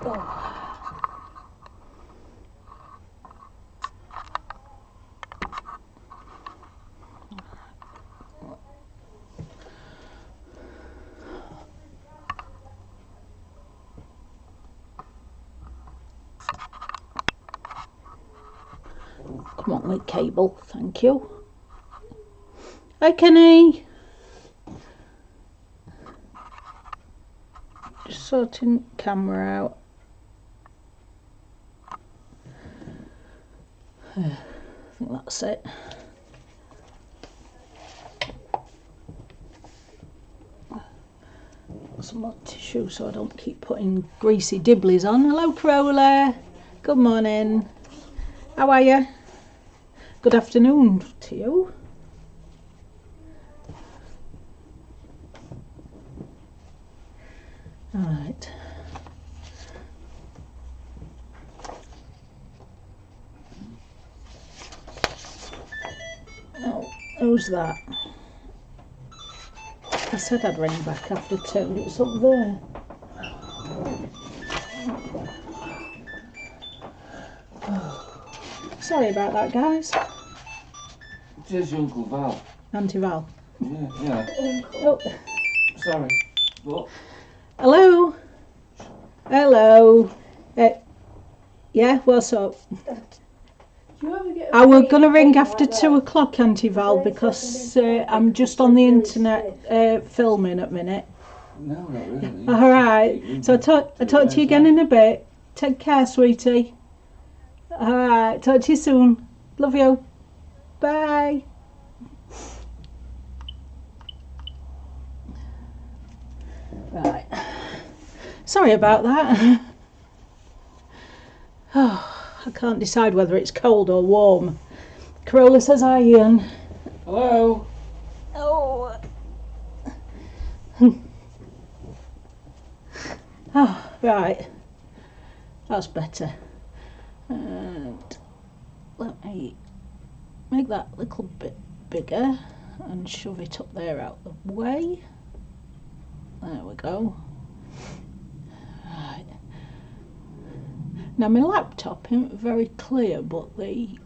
Oh. Come on, with cable, thank you. Hi, Kenny. Just sorting camera out. I think that's it. Some more tissue so I don't keep putting greasy dibblies on. Hello, Crowley. Good morning. How are you? Good afternoon to you. All right. Oh, who's that? I said I'd ring back after 2. It's up there. Oh. Sorry about that, guys. It is your Uncle Val. Auntie Val. Yeah. Oh. Sorry. What? Hello. Hello. Yeah, what's up? I was going to ring after 2 o'clock, Auntie Val, because I'm just on the internet filming at the minute. No, not really. All right. So I'll talk to you again in a bit. Take care, sweetie. All right. Talk to you soon. Love you. Bye. Right. Sorry about that. Oh. I can't decide whether it's cold or warm. Corolla says hi, Ian. Hello. Oh. Oh, right. That's better. And let me make that a little bit bigger and shove it up there out the way. There we go. Right. Now my laptop isn't very clear, but the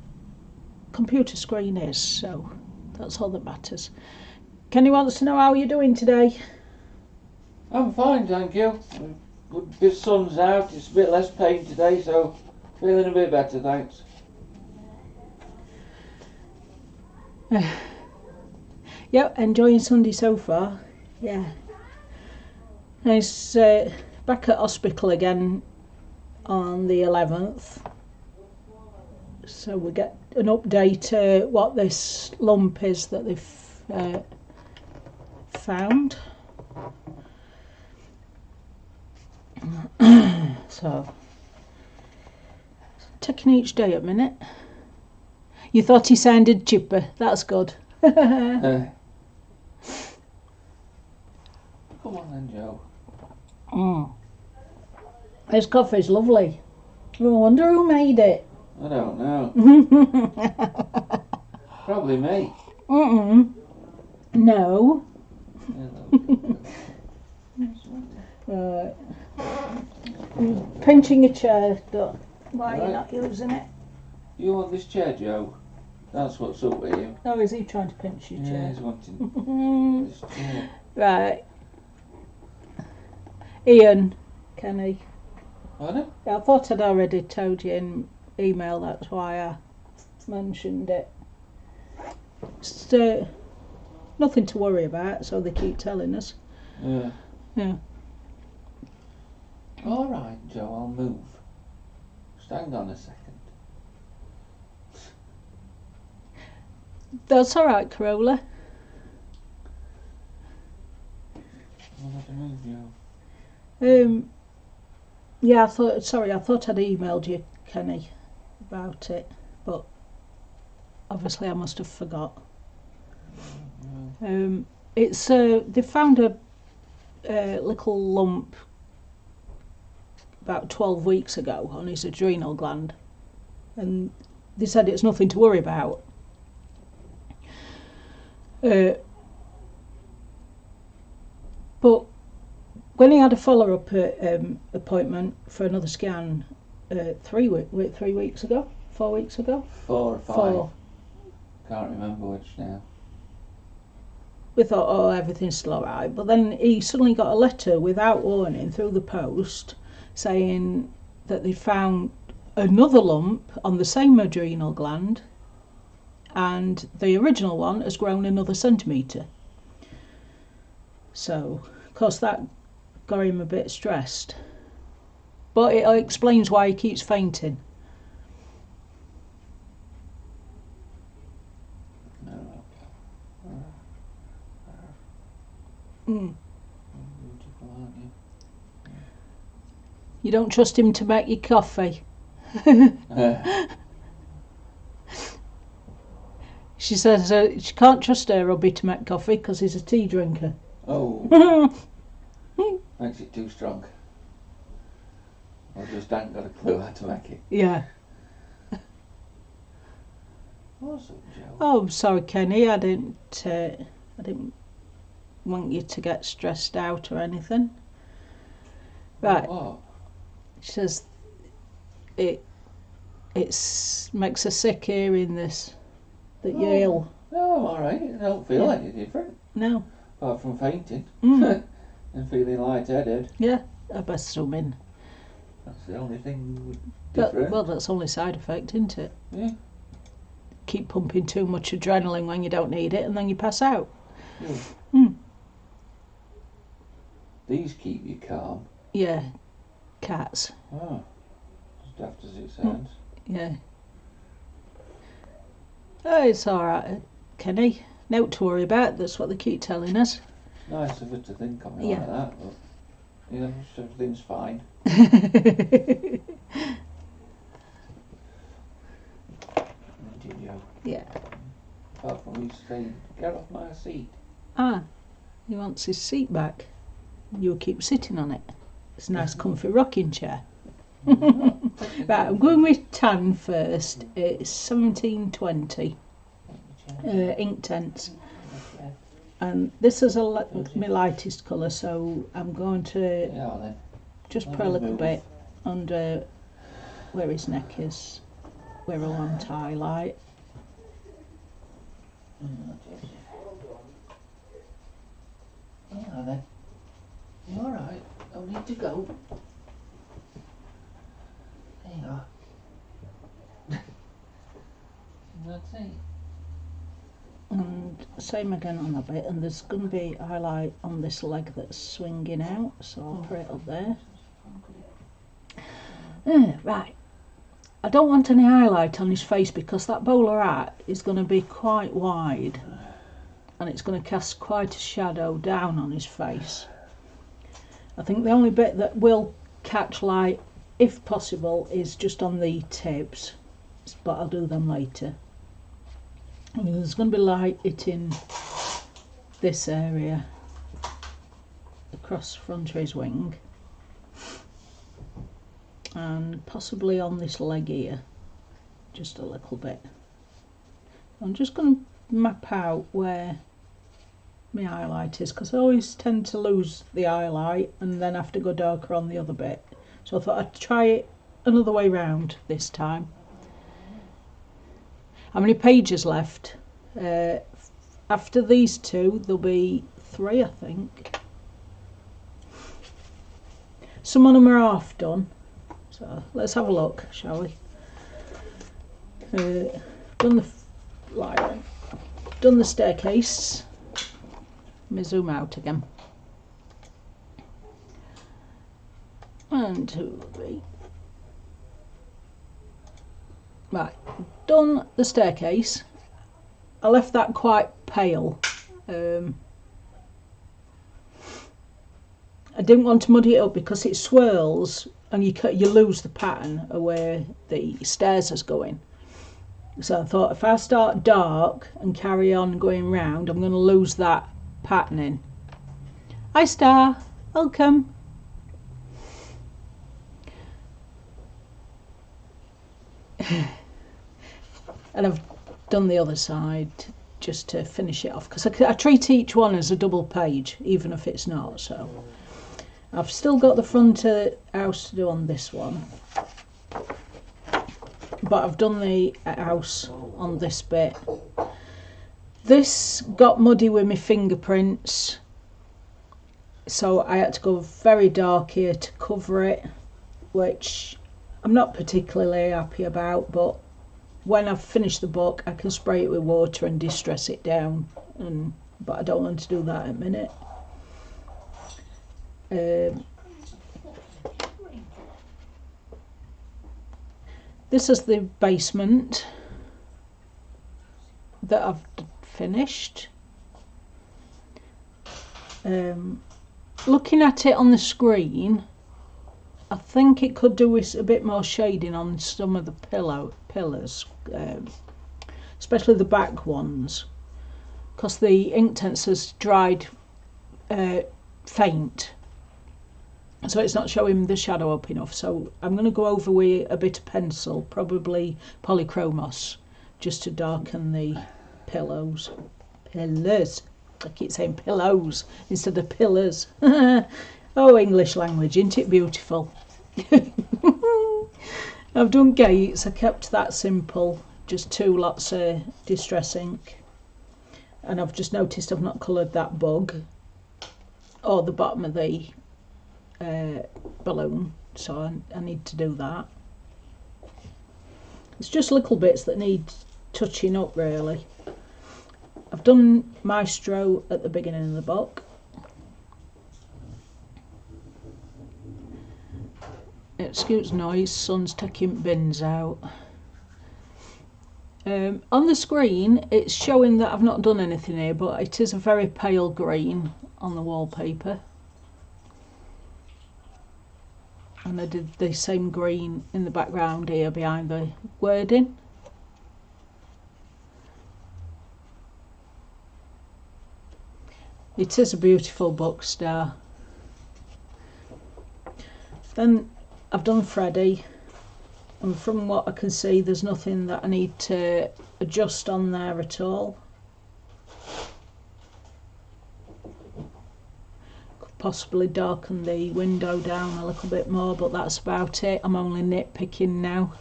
computer screen is, so that's all that matters. Kenny wants to know how you're doing today. I'm fine, thank you. Good bit of sun's out, it's a bit less pain today, so feeling a bit better, thanks. Yep, enjoying Sunday so far. Yeah. He's back at hospital again on the 11th, so we get an update what this lump is that they've found. So taking each day a minute. You thought he sounded chipper, that's good. Come on then, Joe. This coffee's lovely. I wonder who made it. I don't know. Probably me. No. Hello. Right. Pinching a chair, but why are you not using it? You want this chair, Joe? That's what's up with you. Oh, is he trying to pinch your Yeah, chair? he's wanting this chair. Right. Ian, Kenny. Pardon? I thought I'd already told you in email, that's why I mentioned it. It's nothing to worry about, so they keep telling us. Yeah. Yeah. All right, Joe, I'll move. Just hang on a second. That's all right, Corolla. I'll have to move, Joe. Yeah, I thought I'd emailed you, Kenny, about it, but obviously I must have forgot. It's they found a little lump about 12 weeks ago on his adrenal gland, and they said it's nothing to worry about. But when he had a follow-up appointment for another scan 3 weeks ago, 4 weeks ago? 4 or 5. 4. Can't remember which now. We thought, oh, everything's still alright. But then he suddenly got a letter without warning through the post saying that they'd found another lump on the same adrenal gland, and the original one has grown another centimetre. So, of course, that got him a bit stressed. But it explains why he keeps fainting. Beautiful, aren't you? You don't trust him to make your coffee. She says she can't trust her hubby to make coffee because he's a tea drinker. Oh. Makes it too strong. I just ain't got a clue how to make it. Yeah. What's up, Joe? Oh, sorry, Kenny. I didn't want you to get stressed out or anything. Right. What? She says it makes her sick hearing this, that you're ill. No, I'm alright. I don't feel any different. No. Apart from fainting. Mm. And feeling lightheaded. Yeah, I best zoom in. That's the only thing different. Well, that's only side effect, isn't it? Yeah. Keep pumping too much adrenaline when you don't need it, and then you pass out. Yeah. Mm. These keep you calm. Yeah, cats. Oh, as daft as it sounds. Yeah. Oh, it's all right, Kenny. No to worry about. That's what they keep telling us. It's nice of her to think of me like that, but you know, everything's fine. Yeah. Apart from me saying, get off my seat. Ah, he wants his seat back. You'll keep sitting on it. It's a nice comfy rocking chair. Right, I'm going with tan first. It's 1720. Inktense. And this is my lightest colour, so I'm going to just put a little bit under where his neck is, where I want to highlight. Yeah, then. You alright? Don't need to go. There you are. That's it. And same again on a bit, and there's going to be highlight on this leg that's swinging out, so I'll put it up there. Right. I don't want any highlight on his face because that bowler hat is going to be quite wide and it's going to cast quite a shadow down on his face. I think the only bit that will catch light, if possible, is just on the tips, but I'll do them later. And there's going to be light hitting this area across front of his wing and possibly on this leg here, just a little bit. I'm just going to map out where my highlight is because I always tend to lose the highlight and then have to go darker on the other bit, so I thought I'd try it another way round this time. How many pages left? After these two there'll be 3, I think. Some of them are half done, so let's have a look, shall we? Done the lighting, done the staircase. Let me zoom out again. 1, 2, 3. Right, done the staircase. I left that quite pale. I didn't want to muddy it up because it swirls and you lose the pattern of where the stairs is going. So I thought if I start dark and carry on going round, I'm going to lose that patterning. Hi Star, welcome. And I've done the other side just to finish it off because I treat each one as a double page even if it's not. So I've still got the front house to do on this one, but I've done the house on this bit. This got muddy with my fingerprints, so I had to go very dark here to cover it, which I'm not particularly happy about, but when I've finished the book I can spray it with water and distress it down, but I don't want to do that at the minute. This is the basement that I've finished. Looking at it on the screen, I think it could do with a bit more shading on some of the pillars, especially the back ones, because the Inktense has dried faint, so it's not showing the shadow up enough. So I'm going to go over with a bit of pencil, probably polychromos, just to darken the pillars. I keep saying pillows instead of pillars. Oh, English language, isn't it beautiful? I've done gates. I kept that simple, just 2 lots of distress ink, and I've just noticed I've not coloured that bug or the bottom of the balloon, so I need to do that. It's just little bits that need touching up really. I've done Maestro at the beginning of the book. Excuse noise, son's taking bins out. On the screen it's showing that I've not done anything here, but it is a very pale green on the wallpaper, and I did the same green in the background here behind the wording. It is a beautiful book, Star. Then I've done Freddie, and from what I can see there's nothing that I need to adjust on there at all. Could possibly darken the window down a little bit more, but that's about it. I'm only nitpicking now.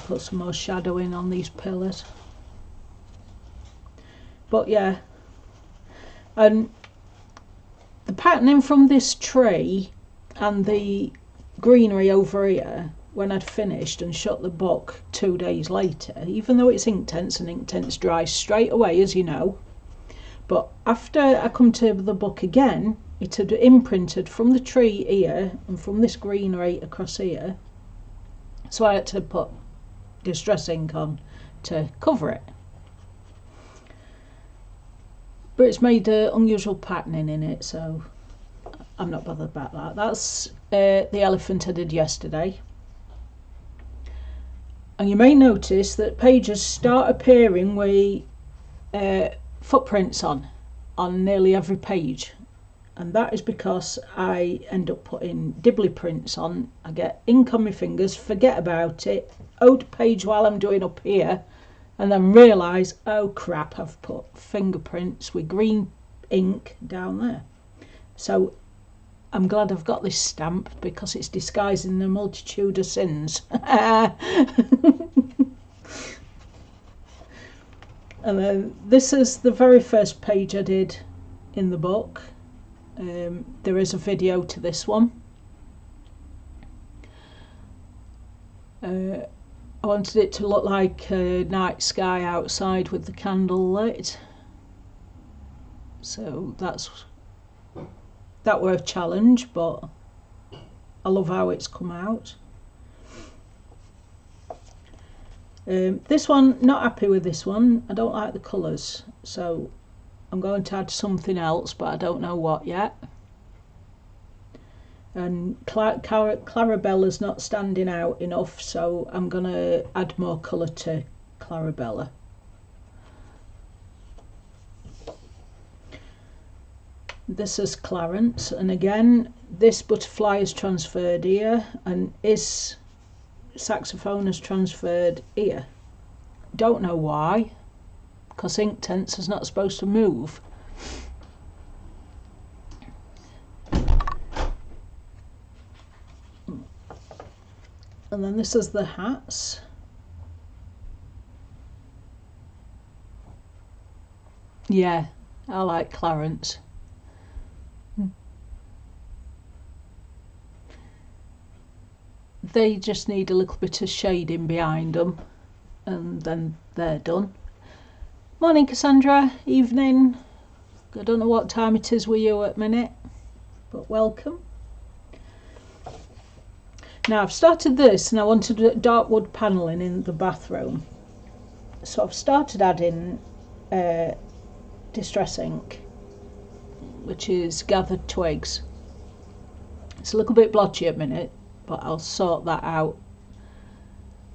Put some more shadowing on these pillars. But yeah, and the patterning from this tree and the greenery over here, when I'd finished and shut the book 2 days later, even though it's Inktense and Inktense dries straight away, as you know, but after I come to the book again, it had imprinted from the tree here and from this greenery across here, so I had to put distress ink on to cover it. But it's made unusual patterning in it, so I'm not bothered about that. That's the elephant I did yesterday. And you may notice that pages start appearing with footprints on nearly every page. And that is because I end up putting dibbly prints on. I get ink on my fingers, forget about it, hold the page while I'm doing up here, and then realise, oh crap, I've put fingerprints with green ink down there. So I'm glad I've got this stamp, because it's disguising a multitude of sins. And then this is the very first page I did in the book. There is a video to this one. I wanted it to look like a night sky outside with the candle lit, so that were a challenge, but I love how it's come out. This one, not happy with this one. I don't like the colours, so I'm going to add something else, but I don't know what yet. And Clarabella's not standing out enough, so I'm going to add more colour to Clarabella. This is Clarence, and again this butterfly is transferred here, and his saxophone is transferred here. Don't know why, because Inktense is not supposed to move. And then this is the hats. Yeah, I like Clarence. They just need a little bit of shading behind them, and then they're done. Morning, Cassandra. Evening. I don't know what time it is with you at the minute, but welcome. Now I've started this, and I wanted dark wood panelling in the bathroom, so I've started adding distress ink, which is gathered twigs. It's a little bit blotchy at the minute, but I'll sort that out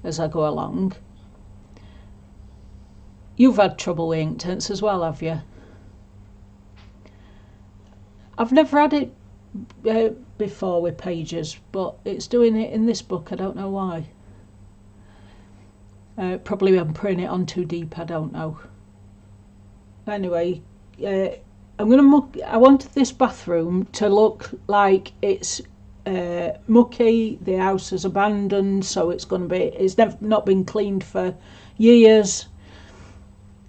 as I go along. You've had trouble with Inktense as well, have you? I've never had it before with pages, but it's doing it in this book. I don't know why. Probably I'm putting it on too deep, I don't know. Anyway, I wanted this bathroom to look like it's mucky, the house is abandoned, so it's not been cleaned for years.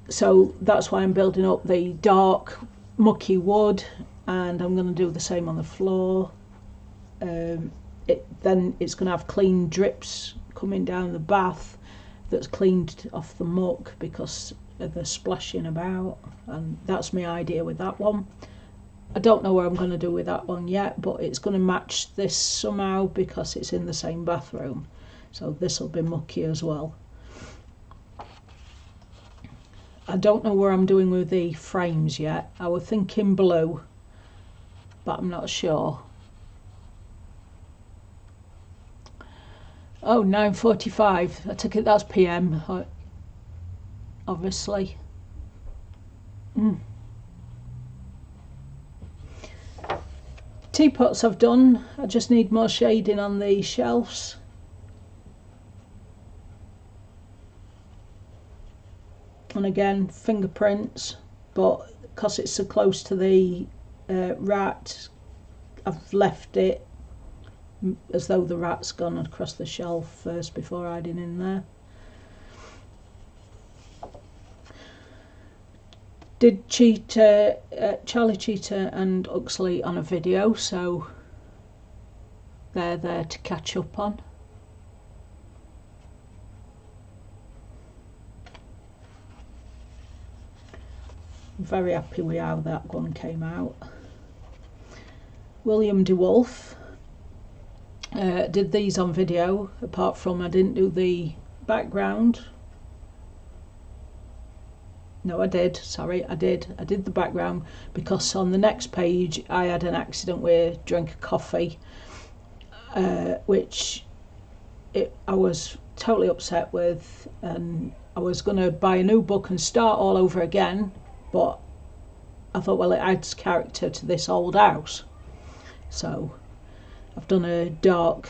So that's why I'm building up the dark mucky wood, and I'm going to do the same on the floor. Then it's going to have clean drips coming down the bath that's cleaned off the muck because of the splashing about, and that's my idea with that one. I don't know what I'm going to do with that one yet, but it's going to match this somehow because it's in the same bathroom, so this will be mucky as well. I don't know where I'm doing with the frames yet. I was thinking blue, but I'm not sure. Oh, 9:45. I take it that's PM, obviously. Teapots I've done. I just need more shading on the shelves. And again, fingerprints, but because it's so close to the rat, I've left it as though the rat's gone across the shelf first before adding in there. Did Charlie Cheetah and Oxide on a video, so they're there to catch up on. I'm very happy with how that one came out. William DeWolf did these on video, apart from I didn't do the background. No, I did. Sorry, I did the background because on the next page I had an accident where I drank a coffee, which I was totally upset with, and I was going to buy a new book and start all over again, but I thought, well, it adds character to this old house, so I've done a dark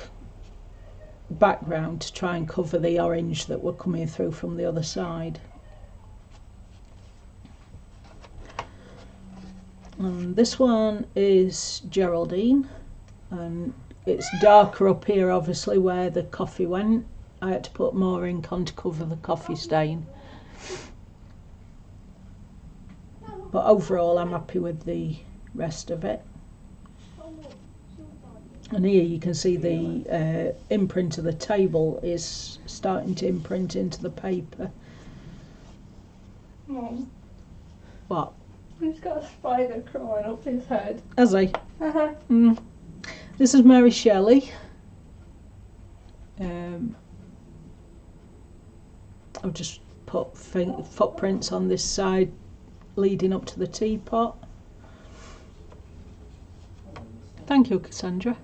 background to try and cover the orange that were coming through from the other side. And this one is Geraldine, and it's darker up here obviously where the coffee went. I had to put more ink on to cover the coffee stain, but overall I'm happy with the rest of it. And here you can see the imprint of the table is starting to imprint into the paper. Mum, What? he's got a spider crawling up his head. Has he? This is Mary Shelley. I've just put footprints on this side leading up to the teapot. Thank you, Cassandra.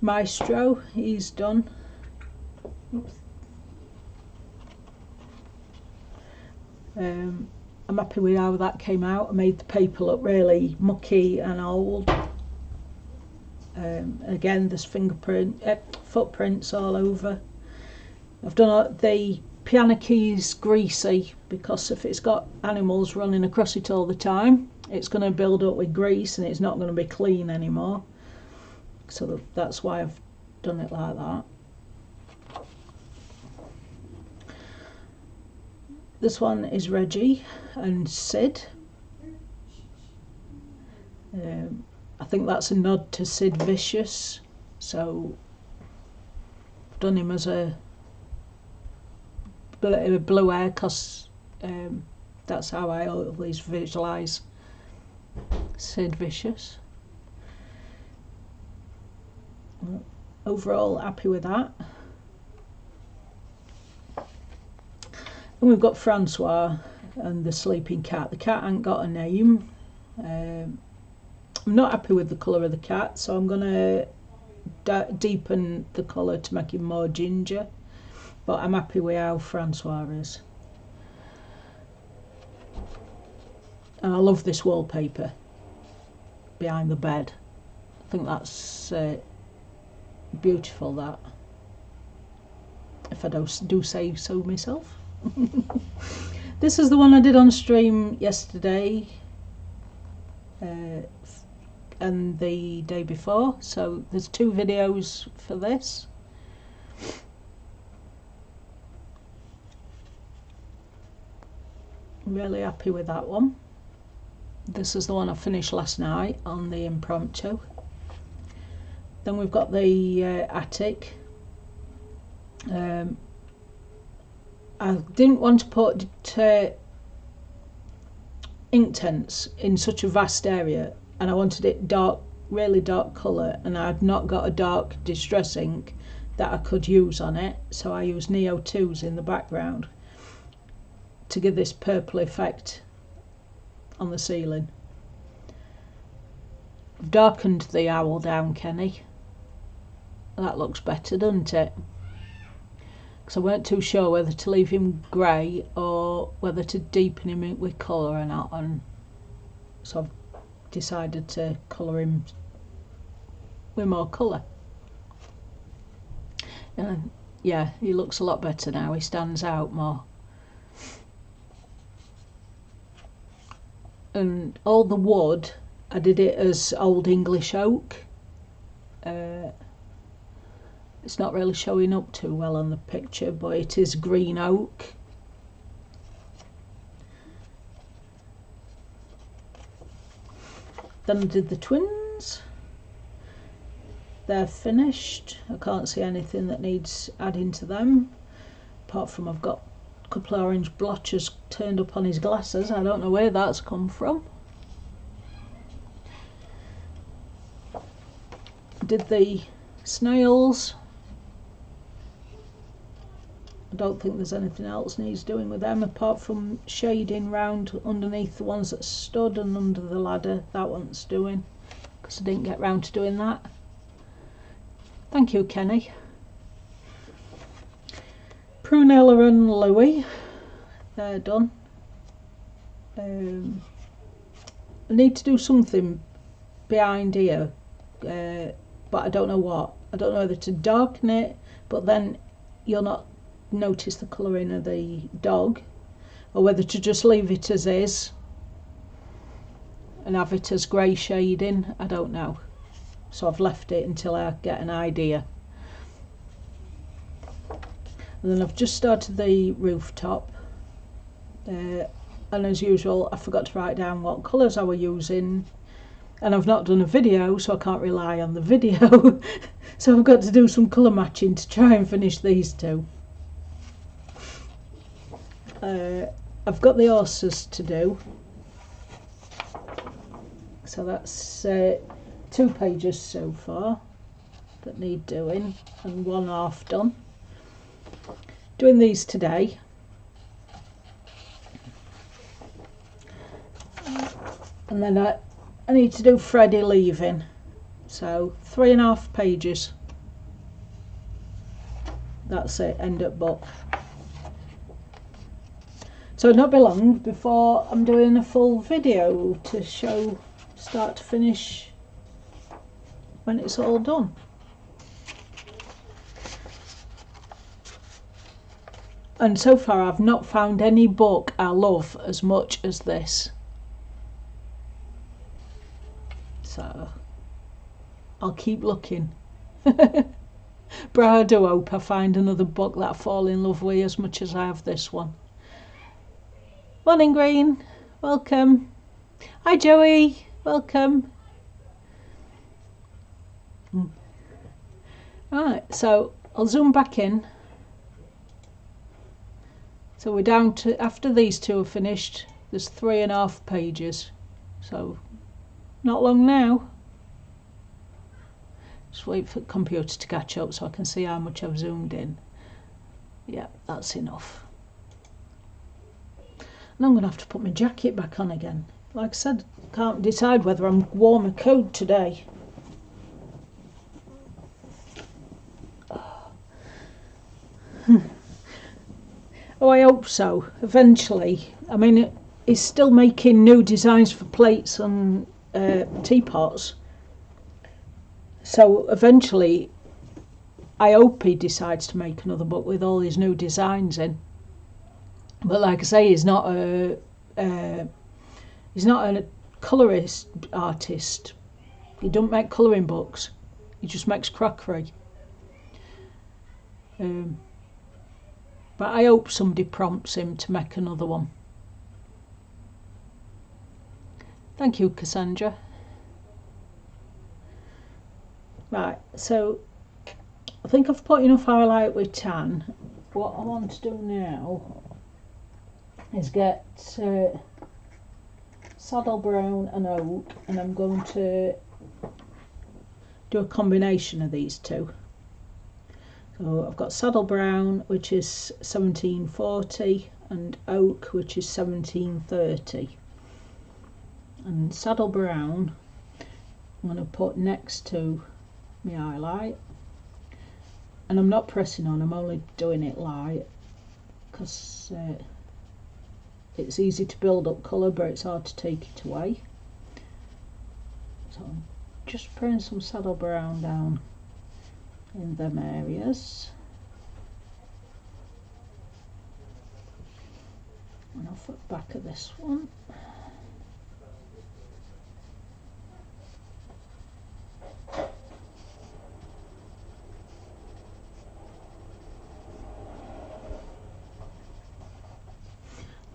Maestro, he's done. Oops. I'm happy with how that came out. I made the paper look really mucky and old. Again, there's footprints all over. I've done the piano keys greasy because if it's got animals running across it all the time, it's going to build up with grease and it's not going to be clean anymore. so that's why I've done it like that. This one is Reggie and Sid. I think that's a nod to Sid Vicious, so I've done him as a blue hair because that's how I always visualise Sid Vicious. Overall, happy with that. And we've got Francois and the sleeping cat. The cat ain't got a name. I'm not happy with the colour of the cat, so I'm going to deepen the colour to make him more ginger. But I'm happy with how Francois is. And I love this wallpaper behind the bed. I think that's beautiful, that. If I do say so myself. This is the one I did on stream yesterday and the day before, so there's 2 videos for this. Really happy with that one. This is the one I finished last night on the impromptu. Then we've got the attic. I didn't want to put Inktense in such a vast area, and I wanted it dark, really dark colour, and I'd not got a dark distress ink that I could use on it, so I used Neo 2s in the background to give this purple effect on the ceiling. I've darkened the owl down, Kenny. That looks better, doesn't it? Because I weren't too sure whether to leave him grey or whether to deepen him with colour or not, and so I've decided to colour him with more colour. And yeah, he looks a lot better now, he stands out more. And all the wood, I did it as Old English oak. It's not really showing up too well on the picture, but it is green oak. Then I did the twins. They're finished. I can't see anything that needs adding to them, apart from I've got a couple of orange blotches turned up on his glasses. I don't know where that's come from. Did the snails. I don't think there's anything else needs doing with them apart from shading round underneath the ones that stood and under the ladder. That one's doing, because I didn't get round to doing that. Thank you, Kenny. Prunella and Louie, they're done. I need to do something behind here, but I don't know what. I don't know whether to darken it, but then you'll not notice the colouring of the dog, or whether to just leave it as is and have it as grey shading. I don't know, so I've left it until I get an idea. And then I've just started the rooftop, and as usual I forgot to write down what colours I were using, and I've not done a video, so I can't rely on the video. So I've got to do some colour matching to try and finish these 2. I've got the horses to do, so that's 2 pages so far that need doing, and 1 half done. Doing these today. And then I need to do Freddie leaving, so 3.5 pages. That's it, end up book. So it'll not be long before I'm doing a full video to show start to finish when it's all done. And so far I've not found any book I love as much as this. So I'll keep looking. But I do hope I find another book that I fall in love with as much as I have this one. Morning, Green. Welcome. Hi, Joey. Welcome. Right, so I'll zoom back in. So we're down to, after these two are finished, there's 3.5 pages. So not long now. Just wait for the computer to catch up so I can see how much I've zoomed in. Yeah, that's enough. And I'm going to have to put my jacket back on again. Like I said, I can't decide whether I'm warm or cold today. Oh, I hope so. Eventually. I mean, he's still making new designs for plates and teapots. So eventually, I hope he decides to make another book with all his new designs in. But like I say, he's not a colourist artist. He don't make colouring books. He just makes crockery. But I hope somebody prompts him to make another one. Thank you, Cassandra. Right, so I think I've put enough highlight with tan. What I want to do now is get saddle brown and oak, and I'm going to do a combination of these two. So I've got saddle brown, which is 1740, and oak, which is 1730. And saddle brown I'm going to put next to my highlight, and I'm not pressing on, I'm only doing it light because it's easy to build up colour but it's hard to take it away. So I'm just putting some saddle brown down in them areas, and off the back of this one.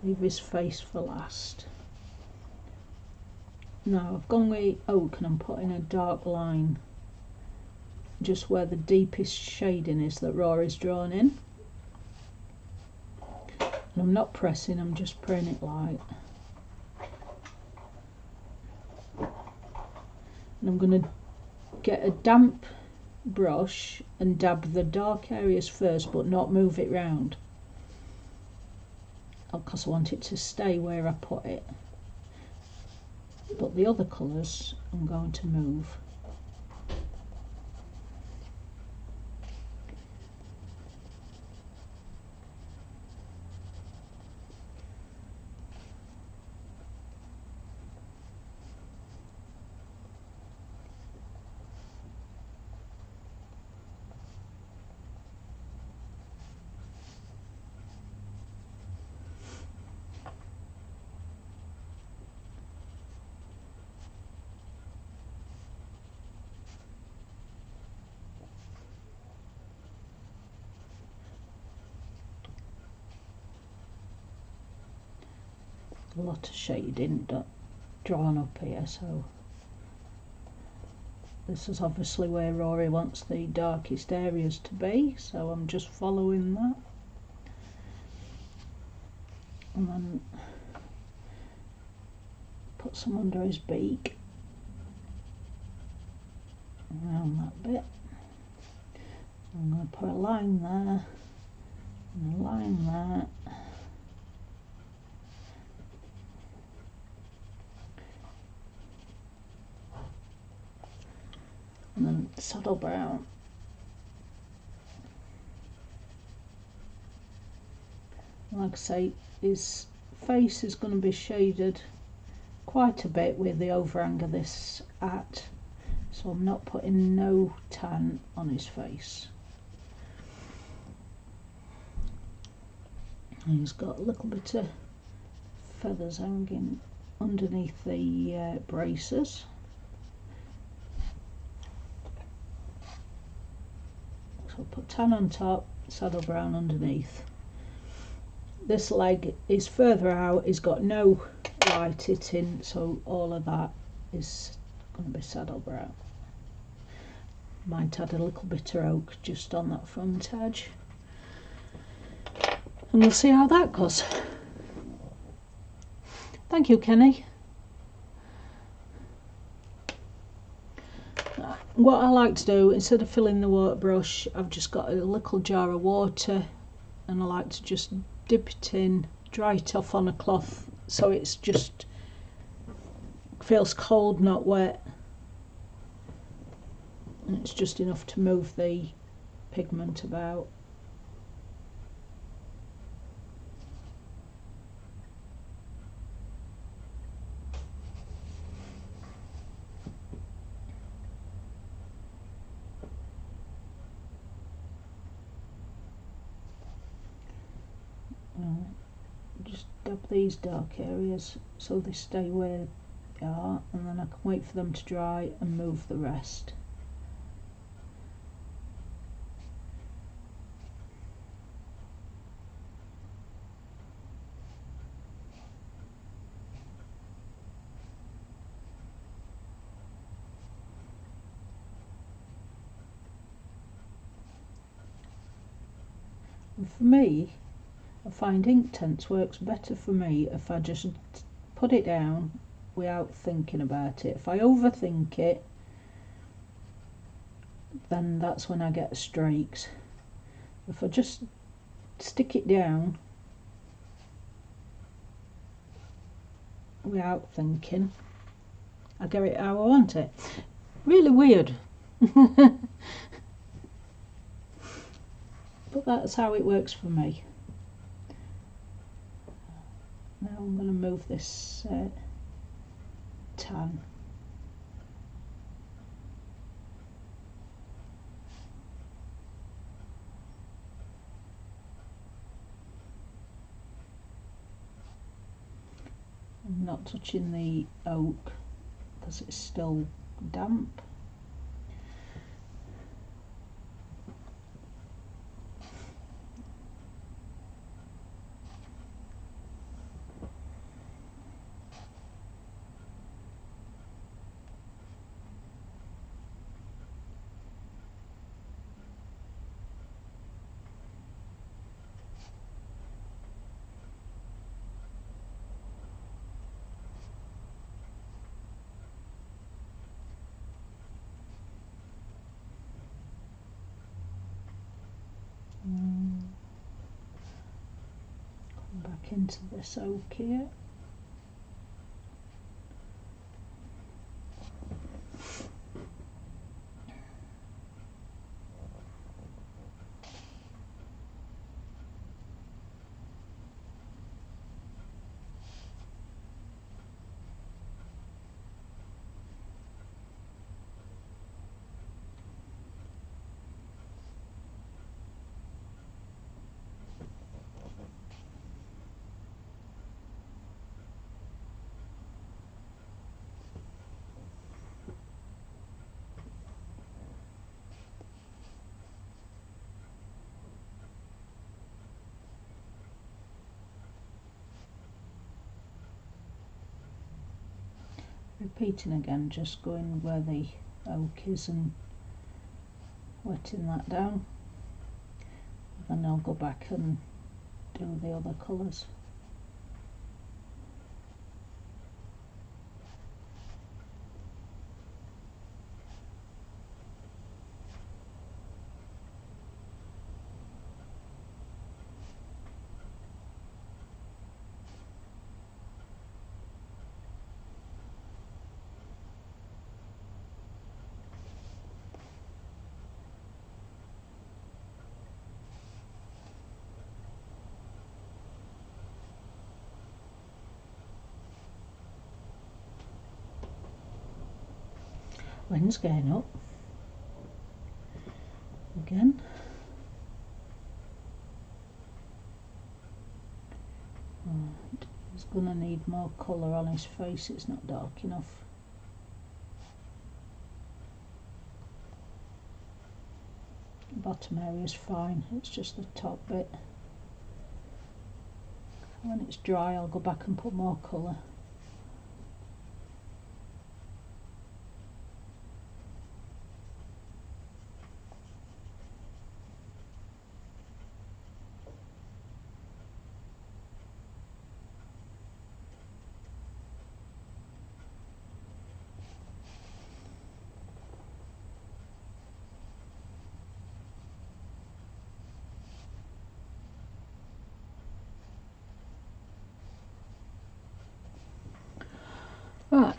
Leave his face for last. Now I've gone with oak and I'm putting a dark line just where the deepest shading is that Rory's drawn in. And I'm not pressing, I'm just putting it light. And I'm going to get a damp brush and dab the dark areas first but not move it round, because I want it to stay where I put it. But the other colours I'm going to move. A lot of shading drawn up here, so this is obviously where Rory wants the darkest areas to be, so I'm just following that. And then put some under his beak, around that bit. I'm going to put a line there, and a line there. And then saddle brown. Like I say, his face is going to be shaded quite a bit with the overhang of this hat, so I'm not putting no tan on his face. And he's got a little bit of feathers hanging underneath the braces. So put tan on top, saddle brown underneath. This leg is further out, it's got no light in, so all of that is going to be saddle brown. Might add a little bit of oak just on that front edge. And we'll see how that goes. Thank you, Kenny. What I like to do, instead of filling the water brush, I've just got a little jar of water and I like to just dip it in, dry it off on a cloth so it's just feels cold, not wet. And it's just enough to move the pigment about. Just dab these dark areas so they stay where they are, and then I can wait for them to dry and move the rest. And for me, I find Inktense works better for me if I just put it down without thinking about it. If I overthink it, then that's when I get streaks. If I just stick it down without thinking, I get it how I want it. Really weird. But that's how it works for me. Now I'm going to move this tan. I'm not touching the oak because it's still damp. Come back into this oak here. Repeating again, just going where the oak is and wetting that down. Then I'll go back and do the other colours. Wind's going up again. Right. He's going to need more colour on his face, it's not dark enough. bottom area is fine, it's just the top bit. When it's dry I'll go back and put more colour. Right,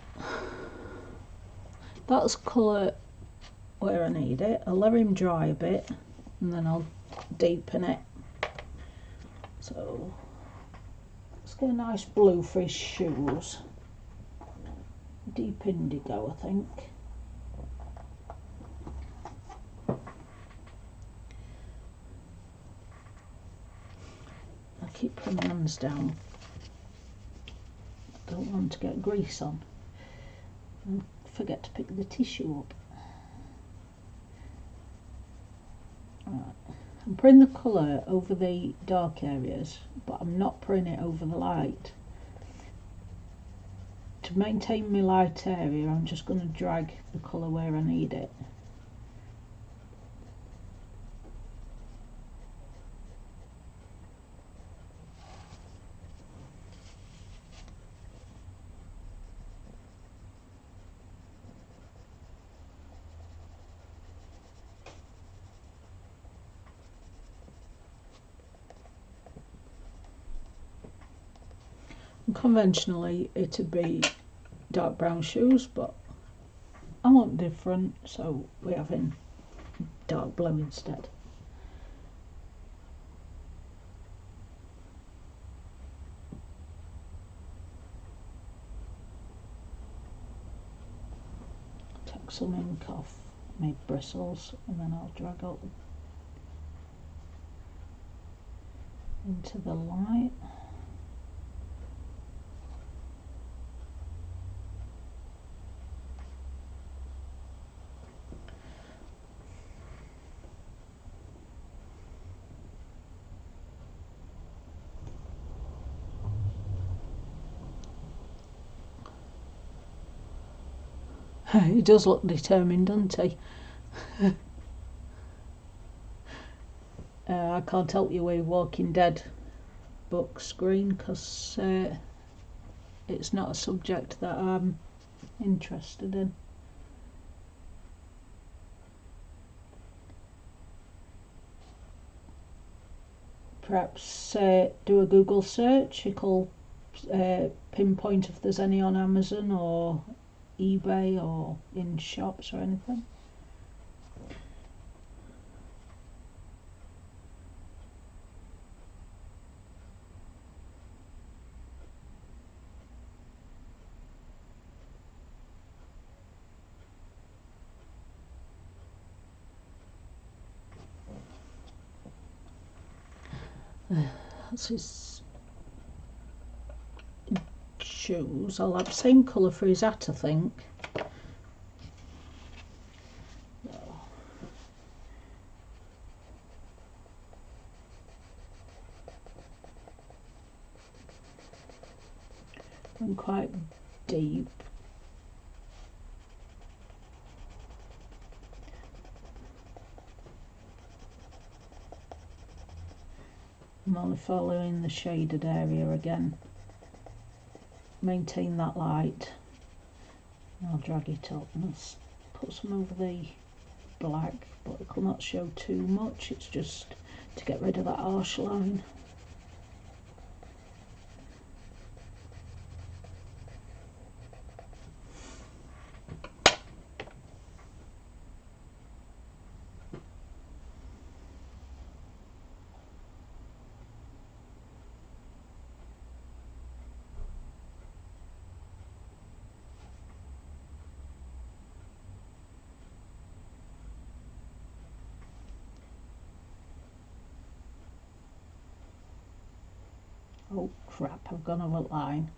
that's colour where I need it. I'll let him dry a bit and then I'll deepen it. So let's get a nice blue for his shoes. Deep indigo, I think. I keep putting my hands down. Don't want to get grease on and forget to pick the tissue up. Right. I'm putting the colour over the dark areas, but I'm not putting it over the light. To maintain my light area, I'm just going to drag the colour where I need it. Conventionally it'd be dark brown shoes, but I want different, so we're having dark blue instead. Take some ink off my bristles and then I'll drag up into the light. He does look determined, doesn't he? I can't help you with Walking Dead book screen because it's not a subject that I'm interested in. Perhaps do a Google search. It'll pinpoint if there's any on Amazon or eBay or in shops or anything. That's his shoes. I'll have the same colour for his hat, I think. And quite deep. I'm only following the shaded area again. Maintain that light. I'll drag it up and I'll put some over the black, but it will not show too much. It's just to get rid of that harsh line. Oh crap, I've gone over line.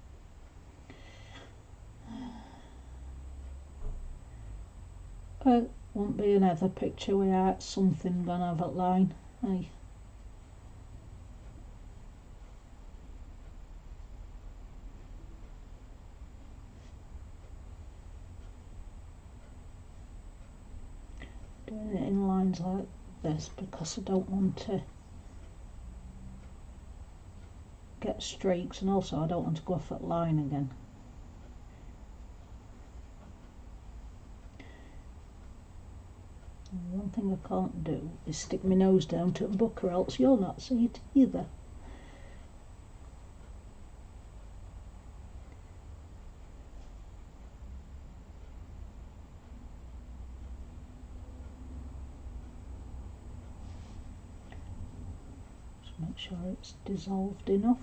Won't be another picture without something gonna have a line. Hey. Doing it in lines like this because I don't want to get streaks, and also I don't want to go off that line again. And one thing I can't do is stick my nose down to a book, or else you'll not see it either. Just make sure it's dissolved enough.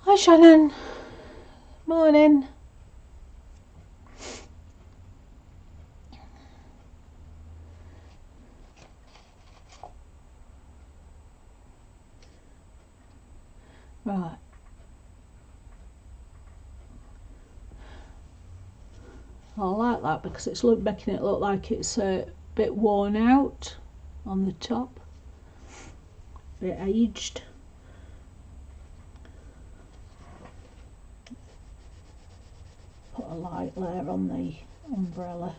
Hi Shannon, morning. Right. I like that because it's making it look like it's a bit worn out on the top, a bit aged. Put a light layer on the umbrella.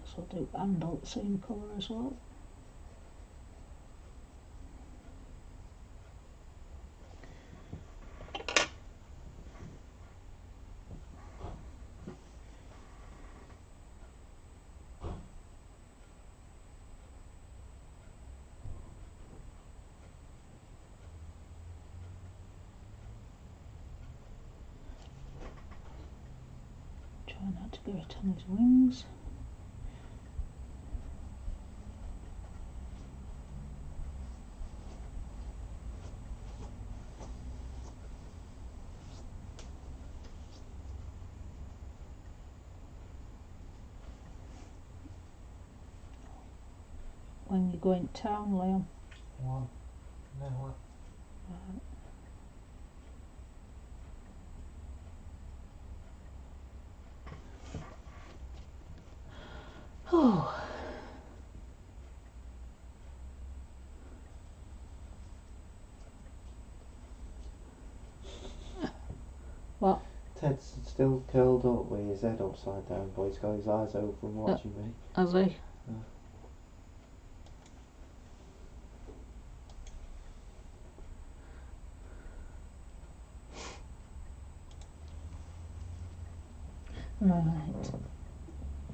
So I'll do handle the same colour as well. Try not to get it on his wings. When you go in town, Liam? One. No, what? Oh. What? Ted's still curled up with his head upside down, but he's got his eyes open watching me. Has he? Right.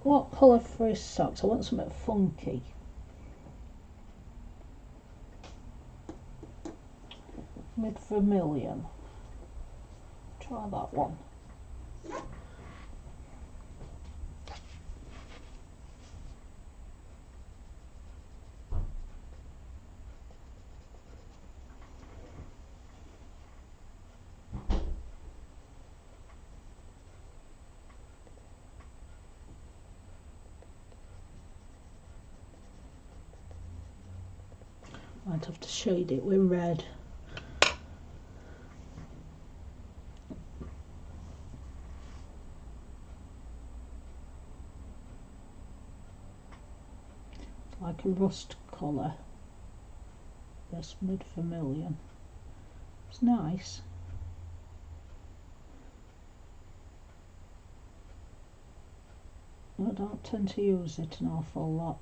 What colour for his socks? I want something funky. Mid vermilion. Try that one. Might have to shade it with red. It's like a rust colour. This mid vermilion. It's nice. I don't tend to use it an awful lot.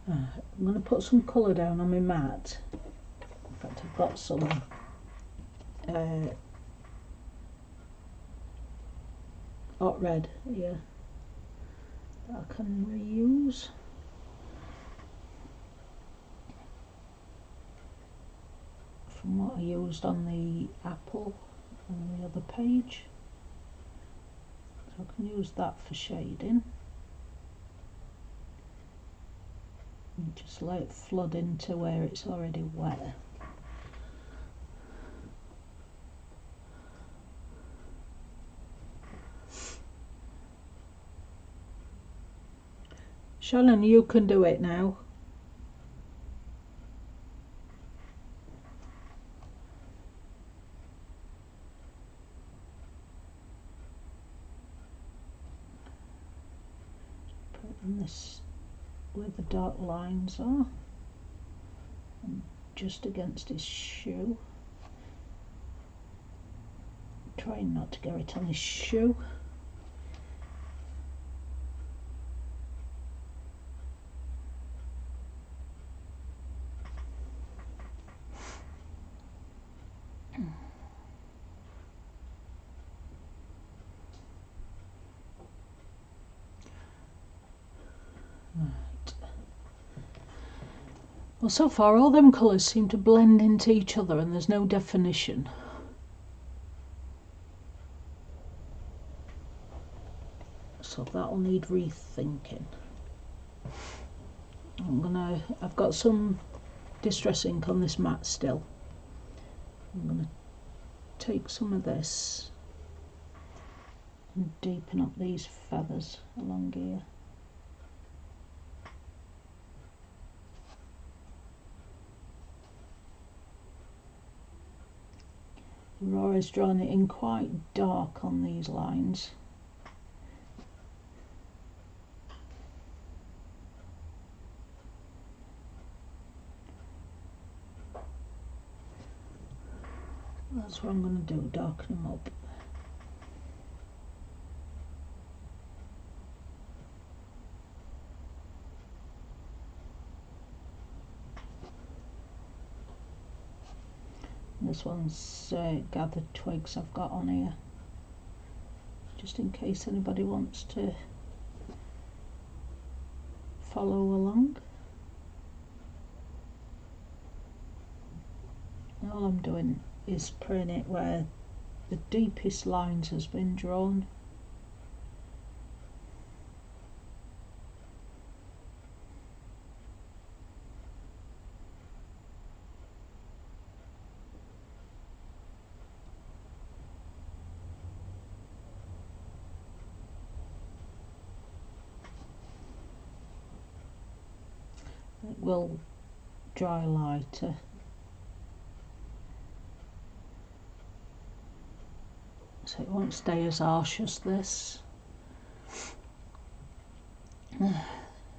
I'm going to put some colour down on my mat. In fact, I've got some hot red here that I can reuse. From what I used on the apple on the other page. So I can use that for shading. And just let it flood into where it's already wet. Shannon, you can do it now. Putting this where the dark lines are, and just against his shoe. Trying not to get it on his shoe. Well, so far all them colours seem to blend into each other and there's no definition. So that'll need rethinking. I've got some distress ink on this mat still. I'm gonna take some of this and deepen up these feathers along here. Rory's drawn it in quite dark on these lines. That's what I'm going to do, darken them up. This one's gathered twigs I've got on here, just in case anybody wants to follow along. All I'm doing is praying it where the deepest lines has been drawn. It will dry lighter. So it won't stay as harsh as this.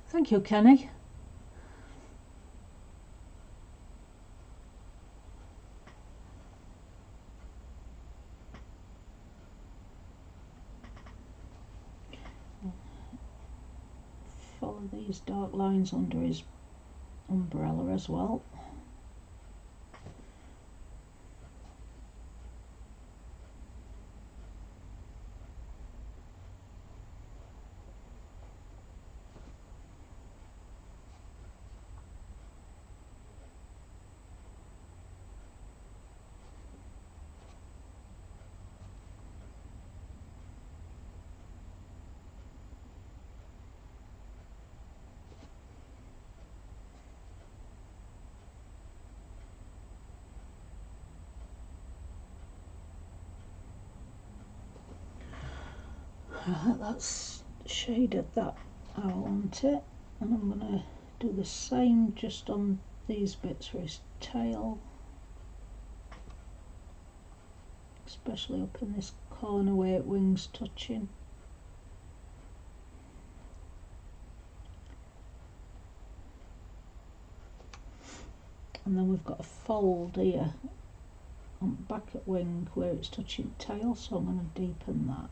Thank you, Kenny. Follow these dark lines under his umbrella as well. That's shaded that I want it, and I'm going to do the same just on these bits for his tail, especially up in this corner where it wings touching. And then we've got a fold here on the back at wing where it's touching tail, so I'm going to deepen that.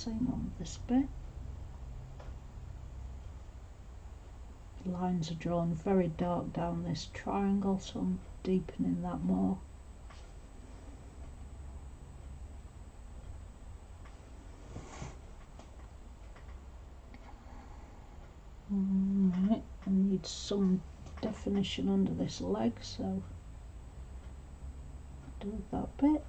same on this bit. Lines are drawn very dark down this triangle, so I'm deepening that more. Right, I need some definition under this leg, so do that bit.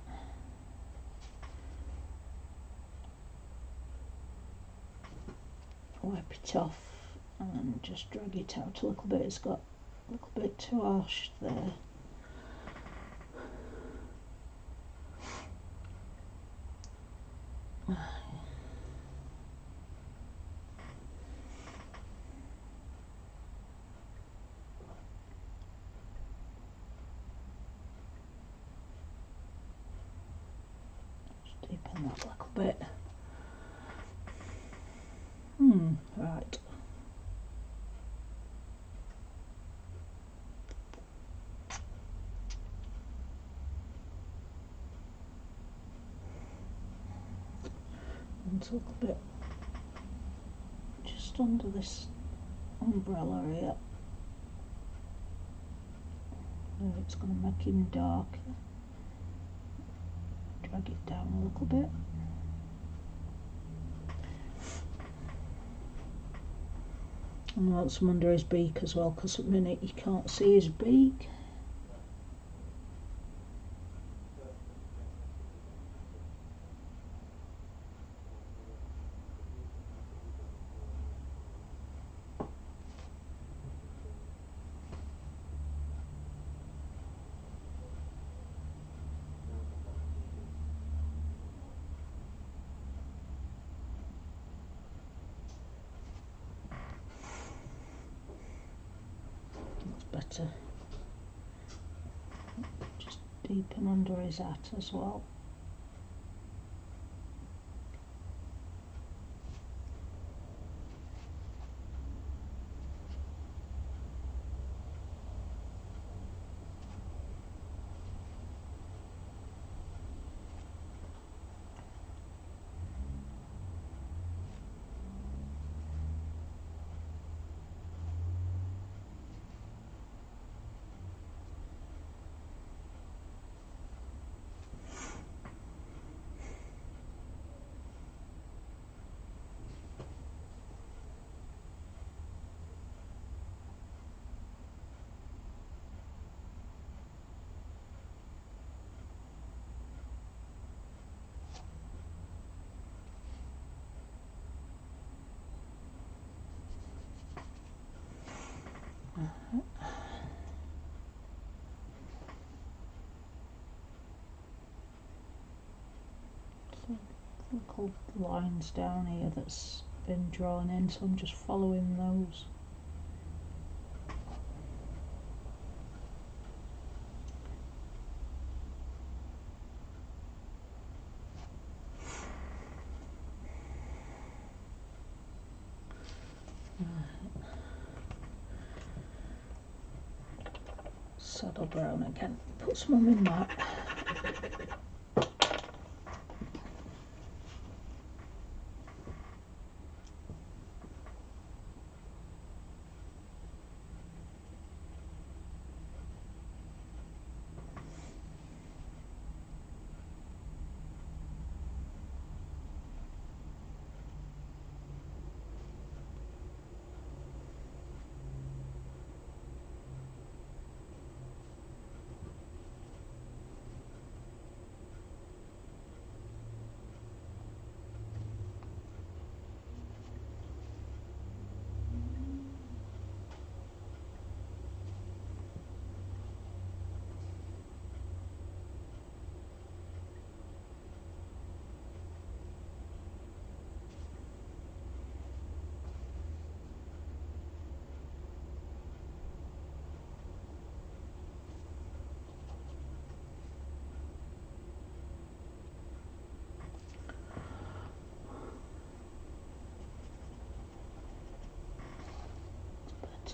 Wipe it off and just drag it out a little bit. It's got a little bit too harsh there. Just deepen that a little bit. Right. And a little bit just under this umbrella here. No, it's going to make him darker. Drag it down a little bit. And I want some under his beak as well, because at the minute you can't see his beak. Better. Just deepen under his hat as well. Little lines down here that's been drawn in, so I'm just following those. Saddle brown again. Put some of them in that.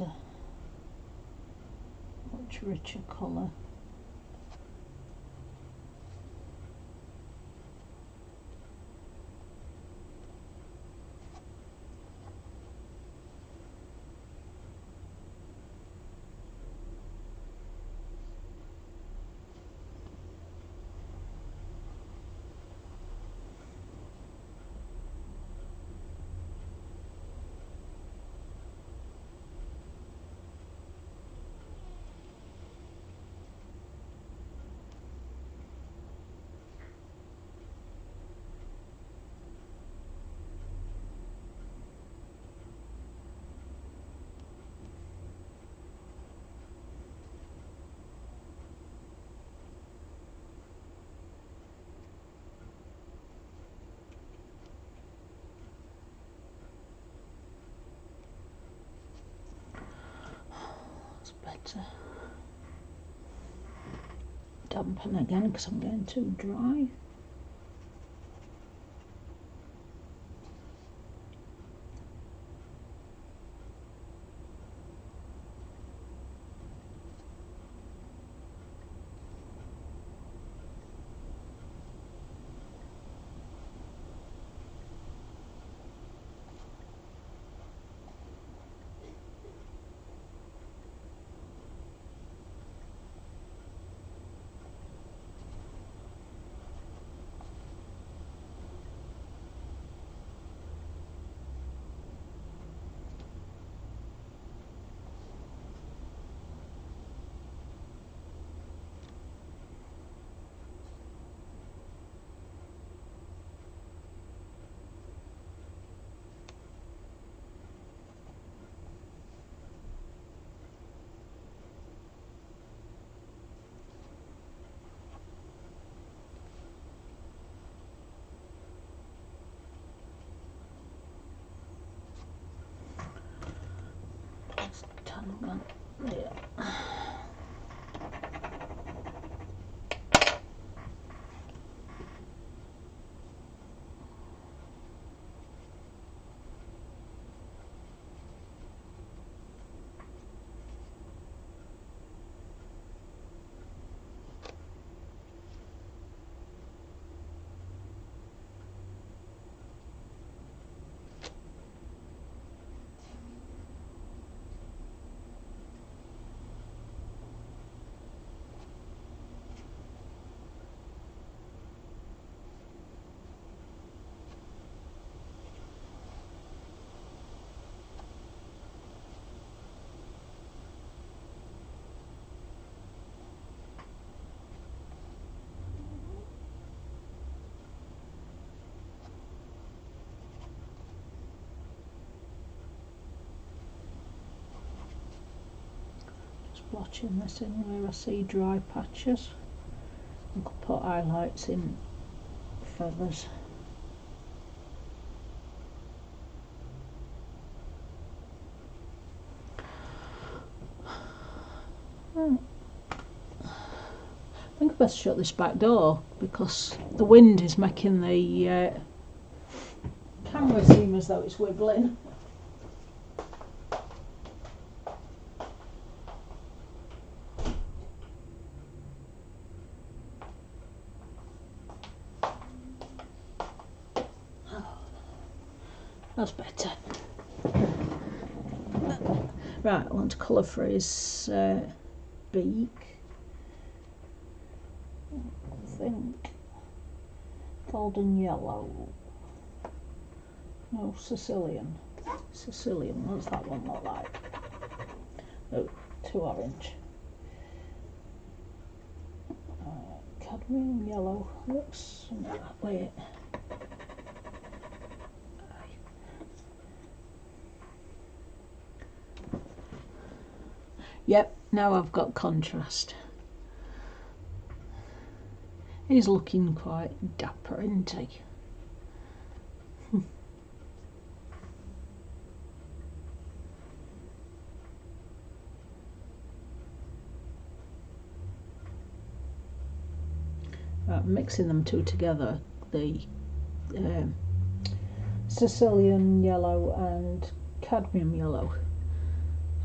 A much richer colour. to dampen again because I'm getting too dry. There. Blotching this in where I see dry patches. I could put highlights in feathers. I think I best shut this back door because the wind is making the camera seem as though it's wiggling. That's better. Right, I want to colour for his beak. I think golden yellow. No, Sicilian. Sicilian, what's that one look like? Oh, too orange. Cadmium yellow looks something that way. Yep, now I've got contrast. He's looking quite dapper, isn't he? Right, mixing them two together, the Sicilian yellow and cadmium yellow.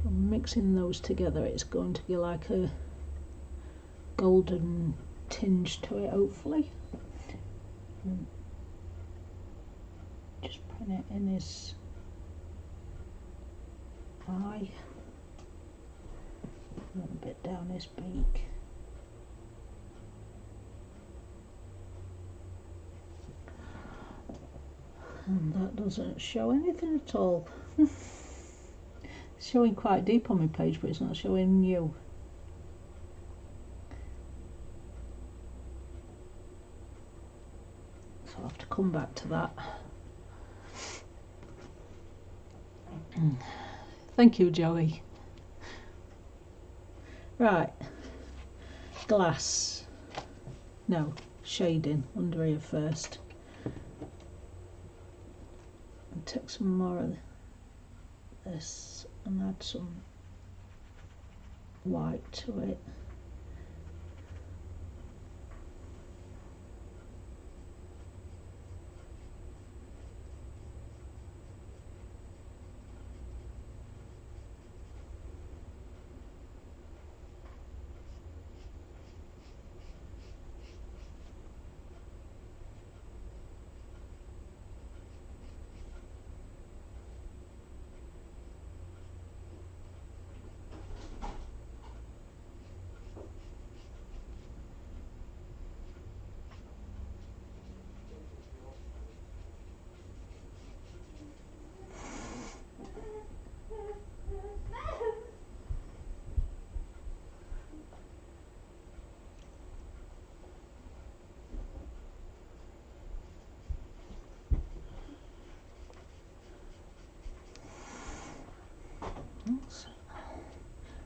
So mixing those together, it's going to be like a golden tinge to it, hopefully. Just putting it in his eye, a little bit down his beak. And that doesn't show anything at all. It's showing quite deep on my page, but it's not showing new. So I'll have to come back to that. Thank you, Joey. Right, glass. No, shading under here first. And take some more of this and add some white to it.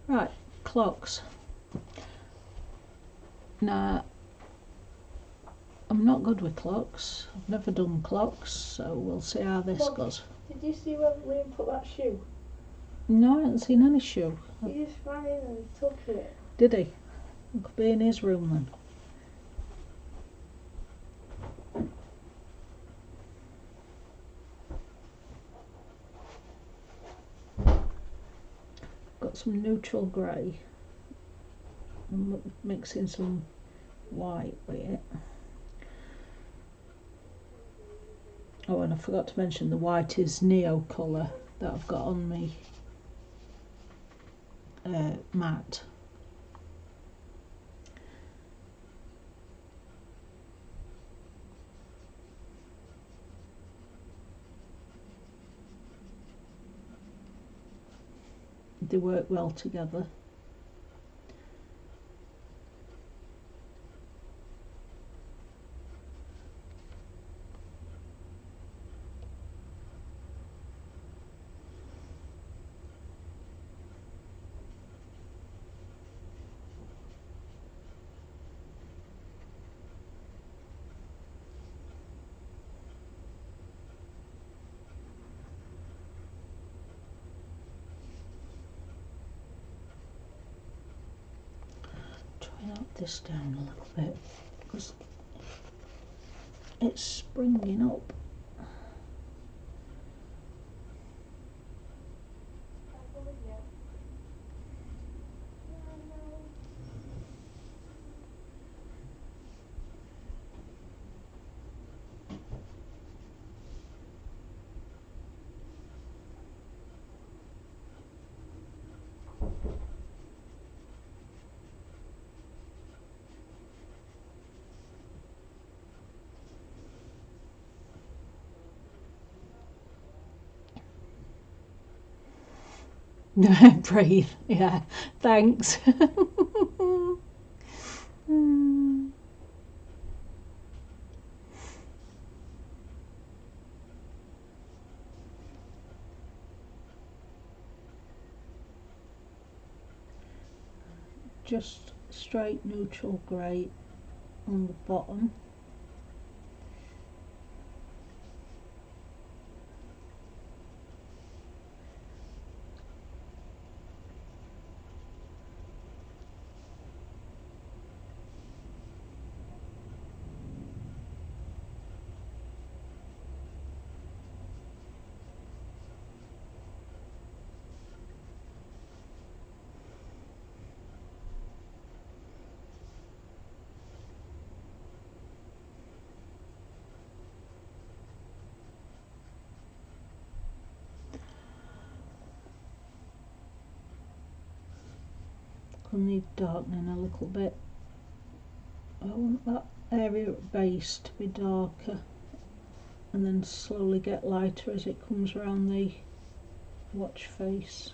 Right, clocks. Now, I'm not good with clocks. I've never done clocks, so we'll see how this Well, goes. Did you see where Liam put that shoe? No, I haven't seen any shoe. He just ran in and took it. Did he? It could be in his room then. Got some neutral grey. I'm mixing some white with it. Oh, and I forgot to mention the white is Neo colour that I've got on me mat. They work well together. Knock this down a little bit because it's springing up. Breathe, yeah, thanks. Just straight neutral grey on the bottom. I need darkening a little bit. I want that area at base to be darker and then slowly get lighter as it comes around the watch face.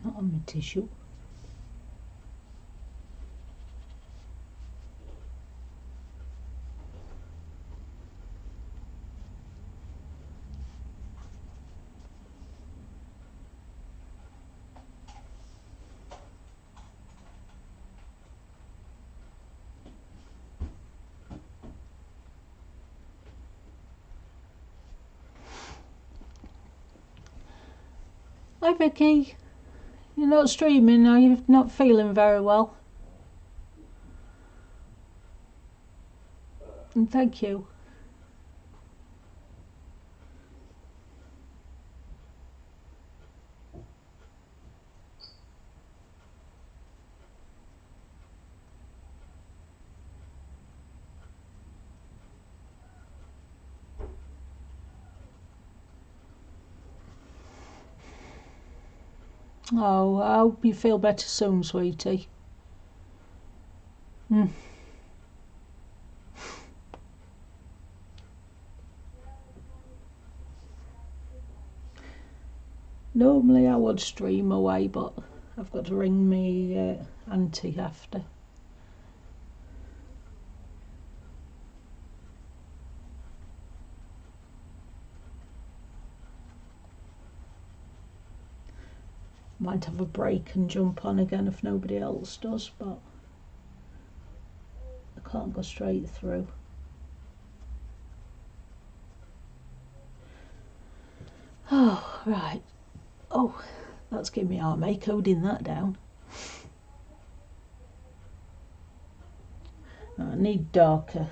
Not on my tissue. Hi Vicky, you're not streaming, are you? Not feeling very well? And thank you. Oh, I hope you feel better soon, sweetie. Normally I would stream away, but I've got to ring me auntie after. Might have a break and jump on again if nobody else does, but I can't go straight through. Oh, right. Oh, that's giving me heartache coding that down. I need darker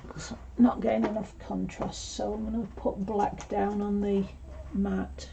because I'm not getting enough contrast, so I'm going to put black down on the mat.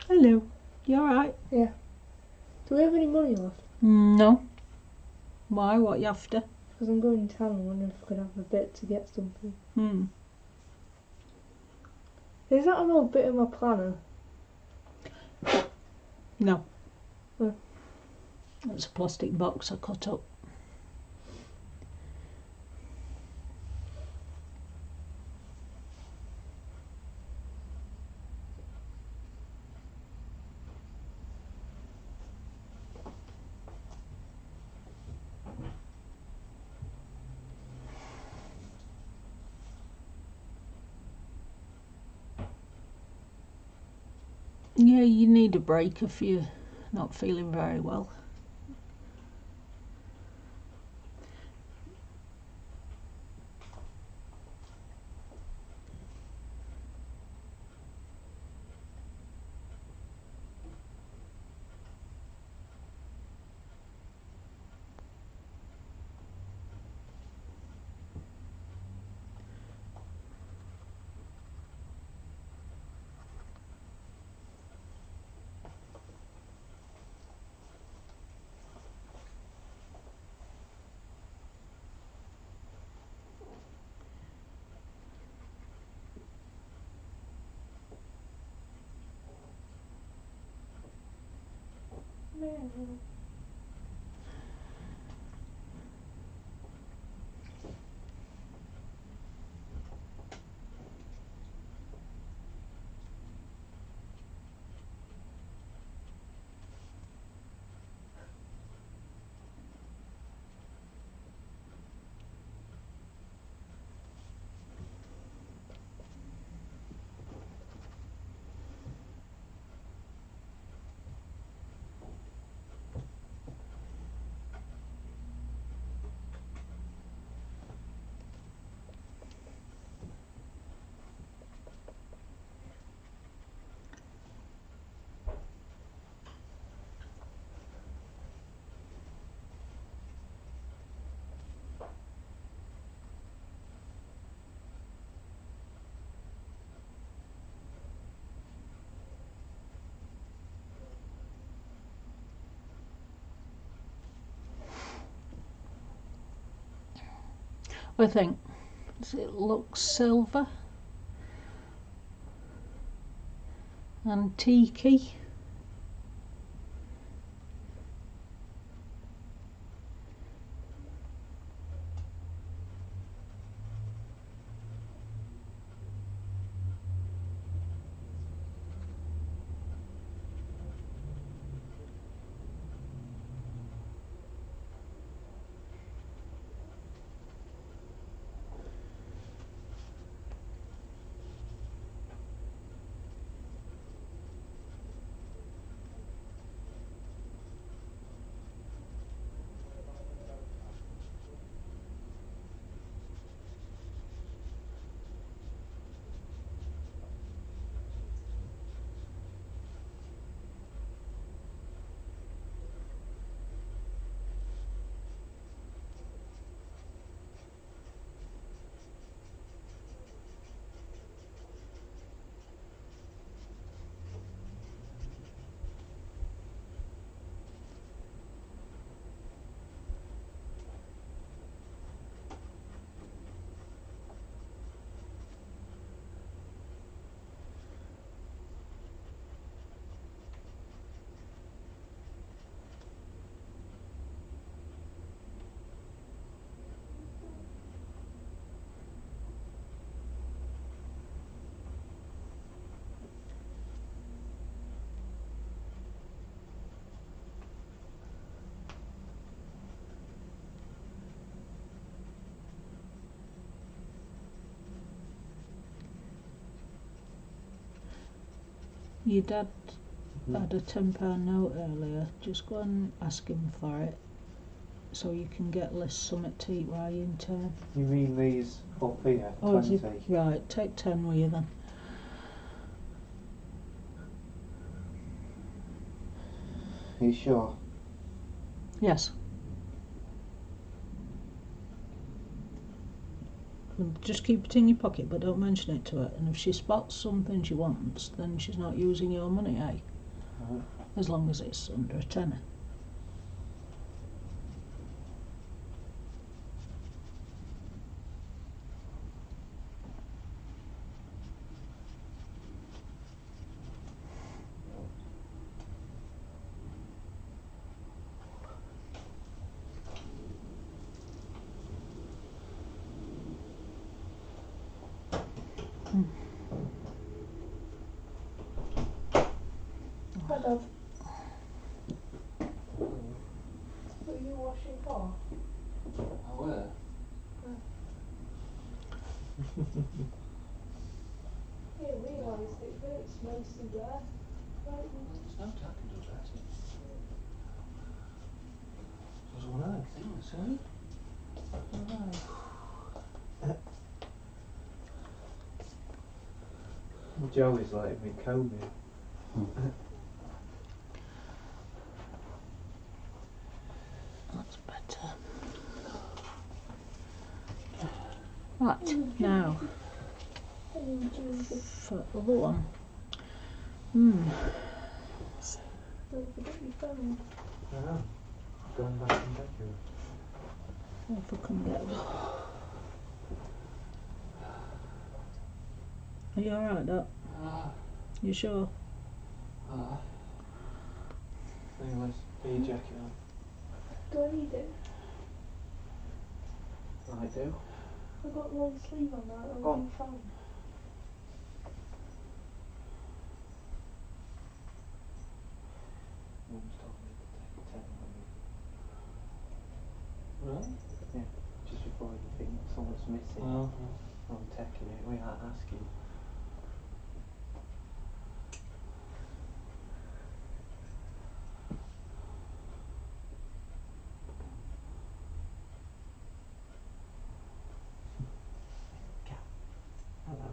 Hello, you alright? Yeah. Do we have any money left? No. Why? What you after? Because I'm going to town and wondering if I could have a bit to get something. Is that an old bit of my planner? No. Oh. That's a plastic box I cut up. Yeah, you need a break if you're not feeling very well. I think. Does it look silver? Antique-y? Your dad had a £10 note earlier. Just go and ask him for it so you can get less summit to eat while you're in turn. You mean these up here? Oh, 20? Right, take 10 with you then. Are you sure? Yes. And just keep it in your pocket, but don't mention it to her. And if she spots something she wants, then she's not using your money, eh? Right. As long as it's under a tenner. Hi, Dad. What are you washing for? Oh, where? I didn't realise it, but it's mostly there. Right. There's no talking to that, is it? There's one other thing, see? Joe is letting me comb him. That's better. Right, now for the other one. Don't forget your phone. I know. Going back in bedroom. If I can get it. Are you alright, Doc? You sure? Anyway, put your jacket on. Do I need it? I do. I've got long sleeve on that. I'll On. be fine. Mum's told me to take a 10 with me. Really? Yeah, just before you think someone's missing. Oh, I'm taking it without asking. Cat. Hello.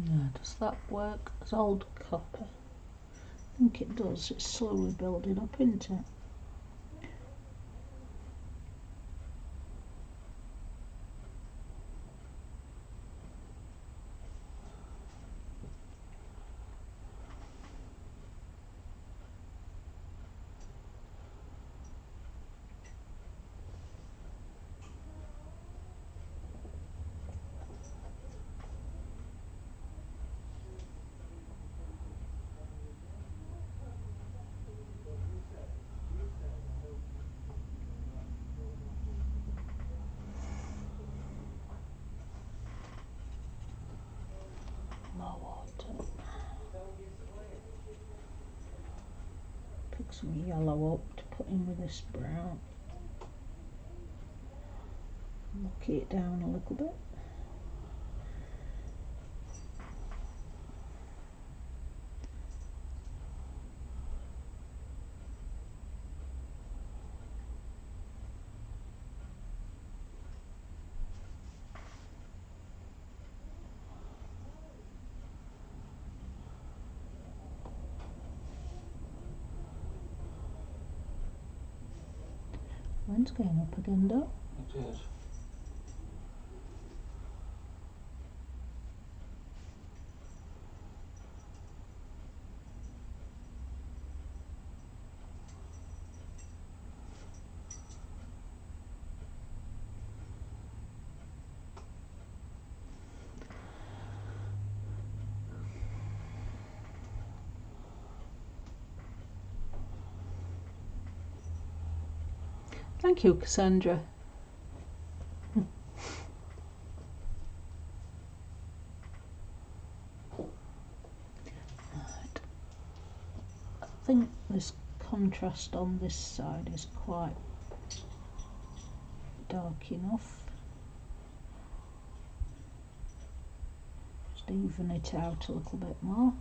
Now, does that work as old copper? I think it does. It's slowly building up, isn't it? More water. Pick some yellow up to put in with this brown. Mucky it down a little bit. Mine's going up again, Doc. It is. Thank you, Cassandra. Right. I think this contrast on this side is quite dark enough. Just even it out a little bit more.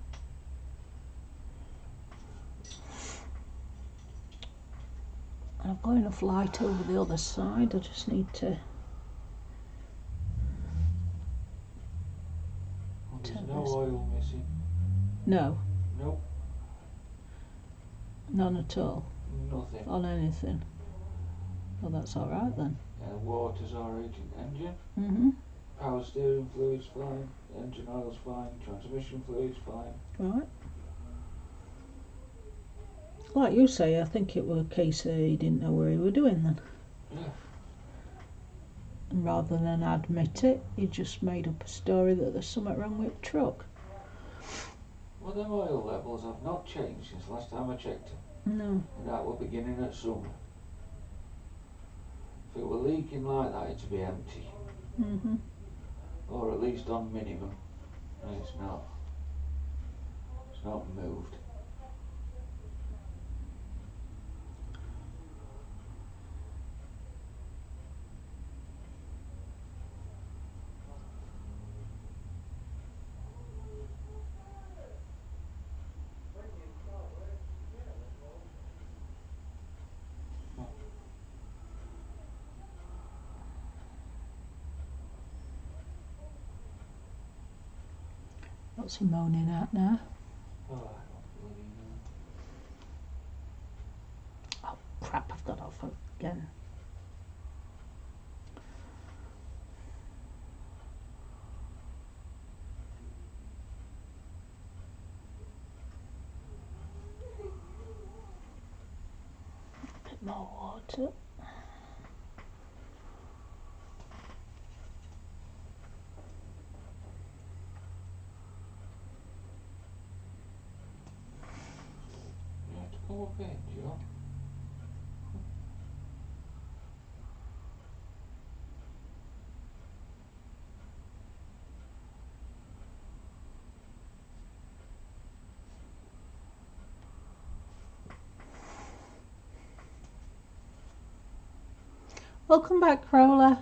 And I've got enough light over the other side, I just need to There's turn no this. oil missing. No, Nope. none at all Nothing. on anything. Well, that's all right then. Water's alright in engine. Mhm. Power steering fluid's fine. Engine oil's fine. Transmission fluid's fine. Right. Like you say, I think it was a case of he didn't know where he was doing then. Yeah. And rather than admit it, he just made up a story that there's something wrong with the truck. Well, them oil levels have not changed since last time I checked them. No. And that were beginning at summer. If it were leaking like that, it'd be empty. Mhm. Or at least on minimum. And it's not. It's not moved. What's he moaning at now? Oh, I don't bloody know. Oh crap! I've got off again. A bit more water. You have to come up in, Joe. Welcome back, Roller.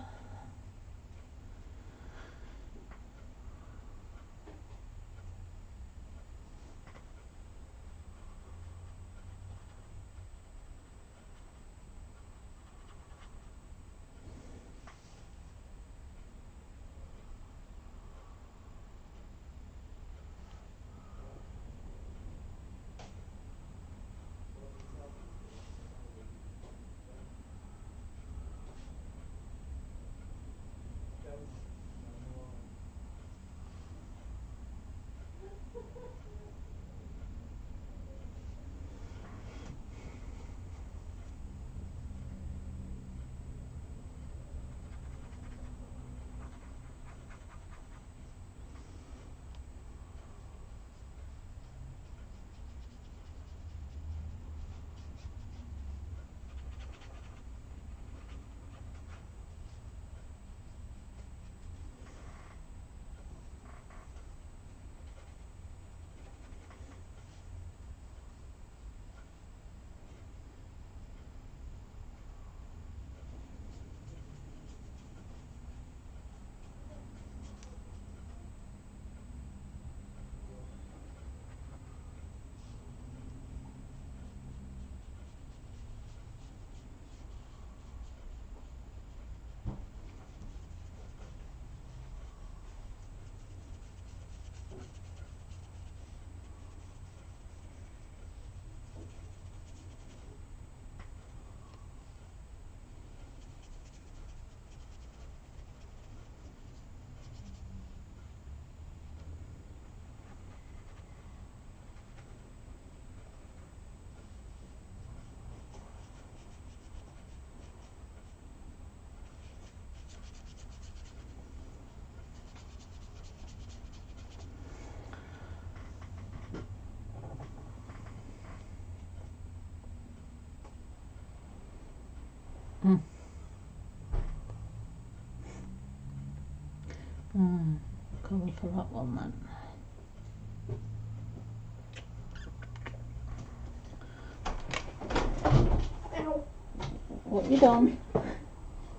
going for that one then. Ow. What you done?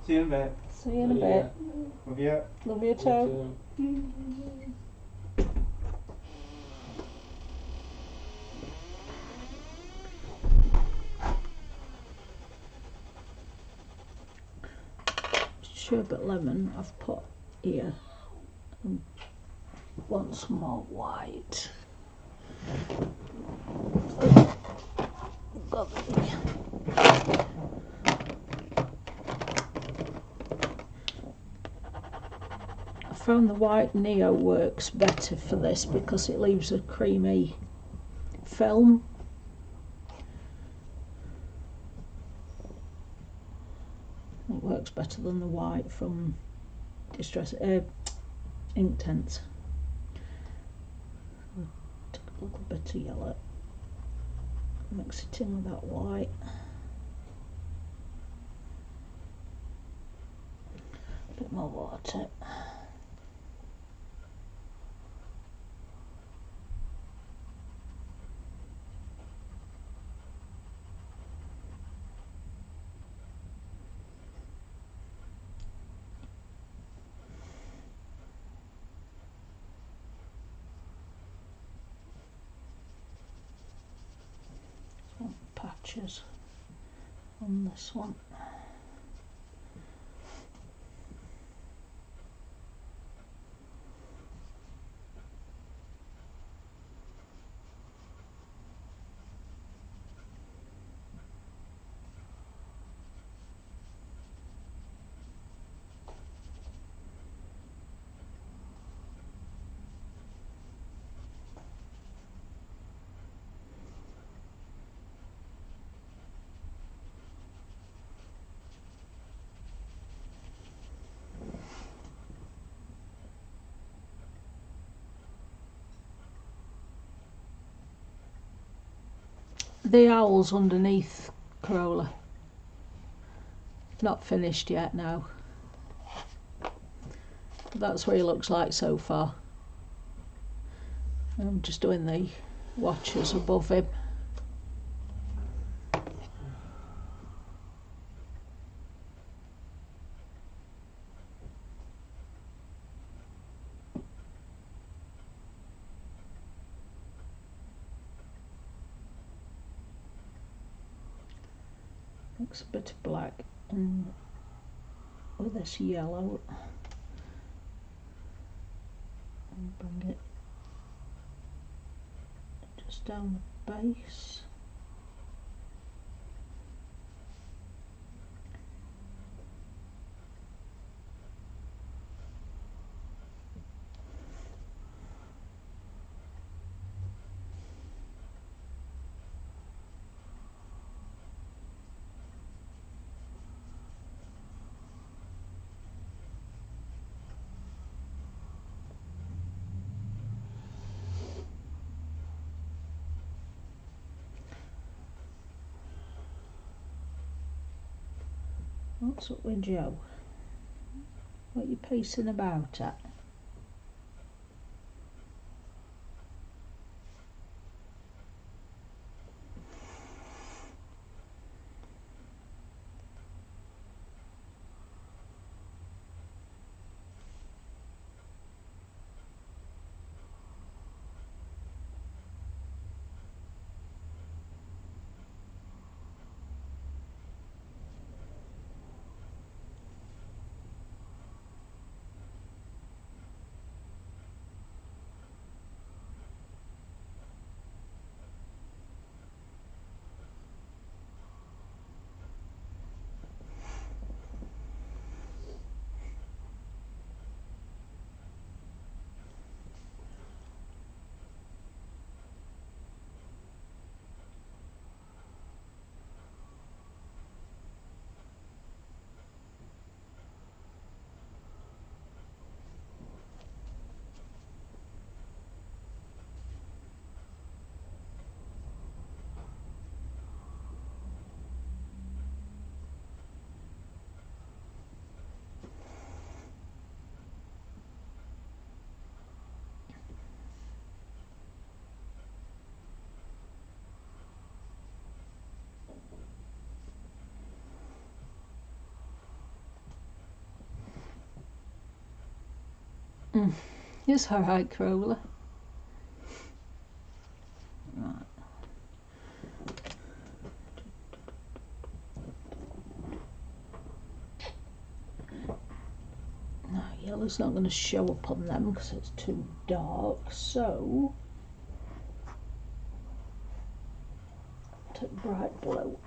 See you in a bit. See you in a bit. Love you. Love you too. Sherbet lemon I've put here, and want some more white. Got the I found the white Neo works better for this because it leaves a creamy film. It works better than the white from Inktense. Take a little bit of yellow, mix it in with that white. A bit more water. Patches on this one. The owl's underneath Corolla. Not finished yet now. That's what he looks like so far. I'm just doing the watches above him. Mix a bit of black and with this yellow and bring it just down the base. What's up with Joe? What are you pacing about at? It's alright, Crowler. Right. Now, yellow's not going to show up on them because it's too dark, so take bright blue.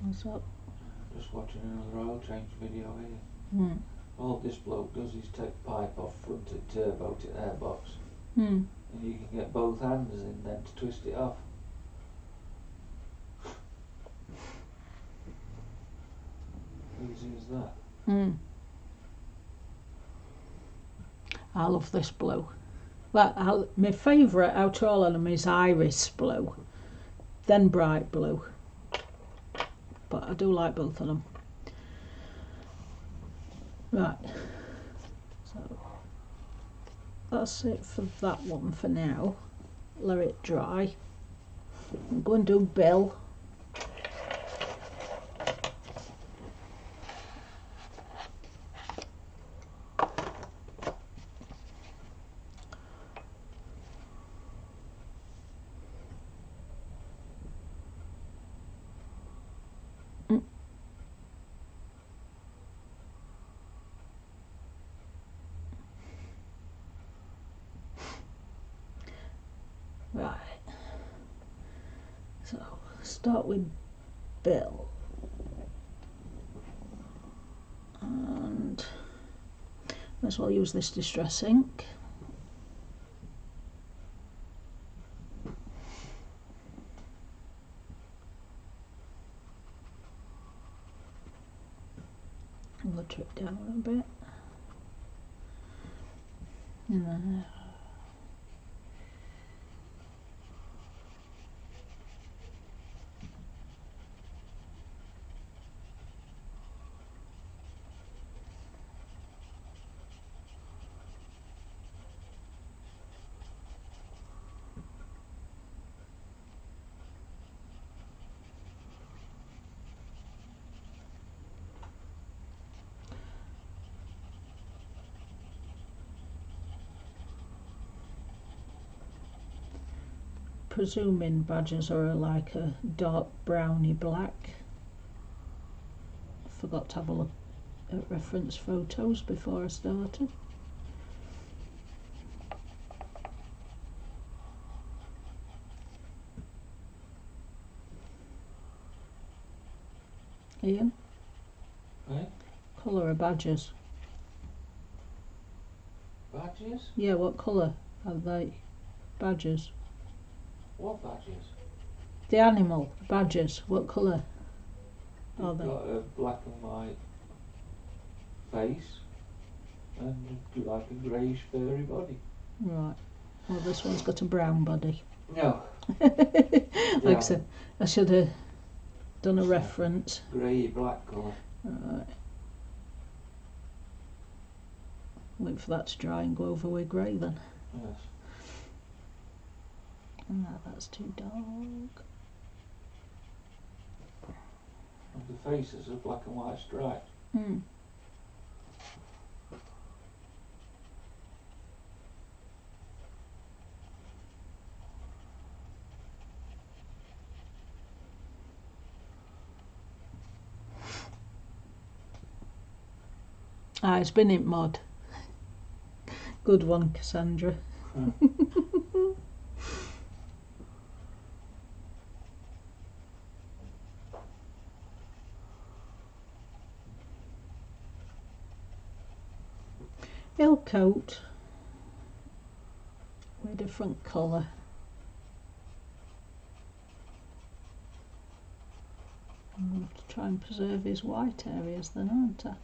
What's up? Just watching another oil change video here. All this bloke does is take pipe off fronted turbo to airbox, and you can get both hands in then to twist it off. Easy as that. I love this blue. Well, my favourite out of all of them is iris blue, then bright blue. But I do like both of them. Right, so that's it for that one for now. Let it dry. I'm going to do Bill. Right, so start with Bill, and might as well use this distress ink. I'm going to trip down a bit. And presuming badgers are like a dark browny black. Forgot to have a look, at reference photos before I started. Ian? Eh? Colour of badgers? Badges? Yeah, what colour are they? Badgers? What badges? The animal, the badgers, what colour are You've they? got a black and white face and like a greyish furry body. Right. Well, this one's got a brown body. No. Like I said, I should have done a reference. Grey black colour. Right. Wait for that to dry and go over with grey then. Yes. No, that's too dark. And the faces are black and white stripes. Hmm. Ah, it's been in mod. Good one, Cassandra. Ill coat with a different colour. I'm going to have to try and preserve his white areas then, aren't I?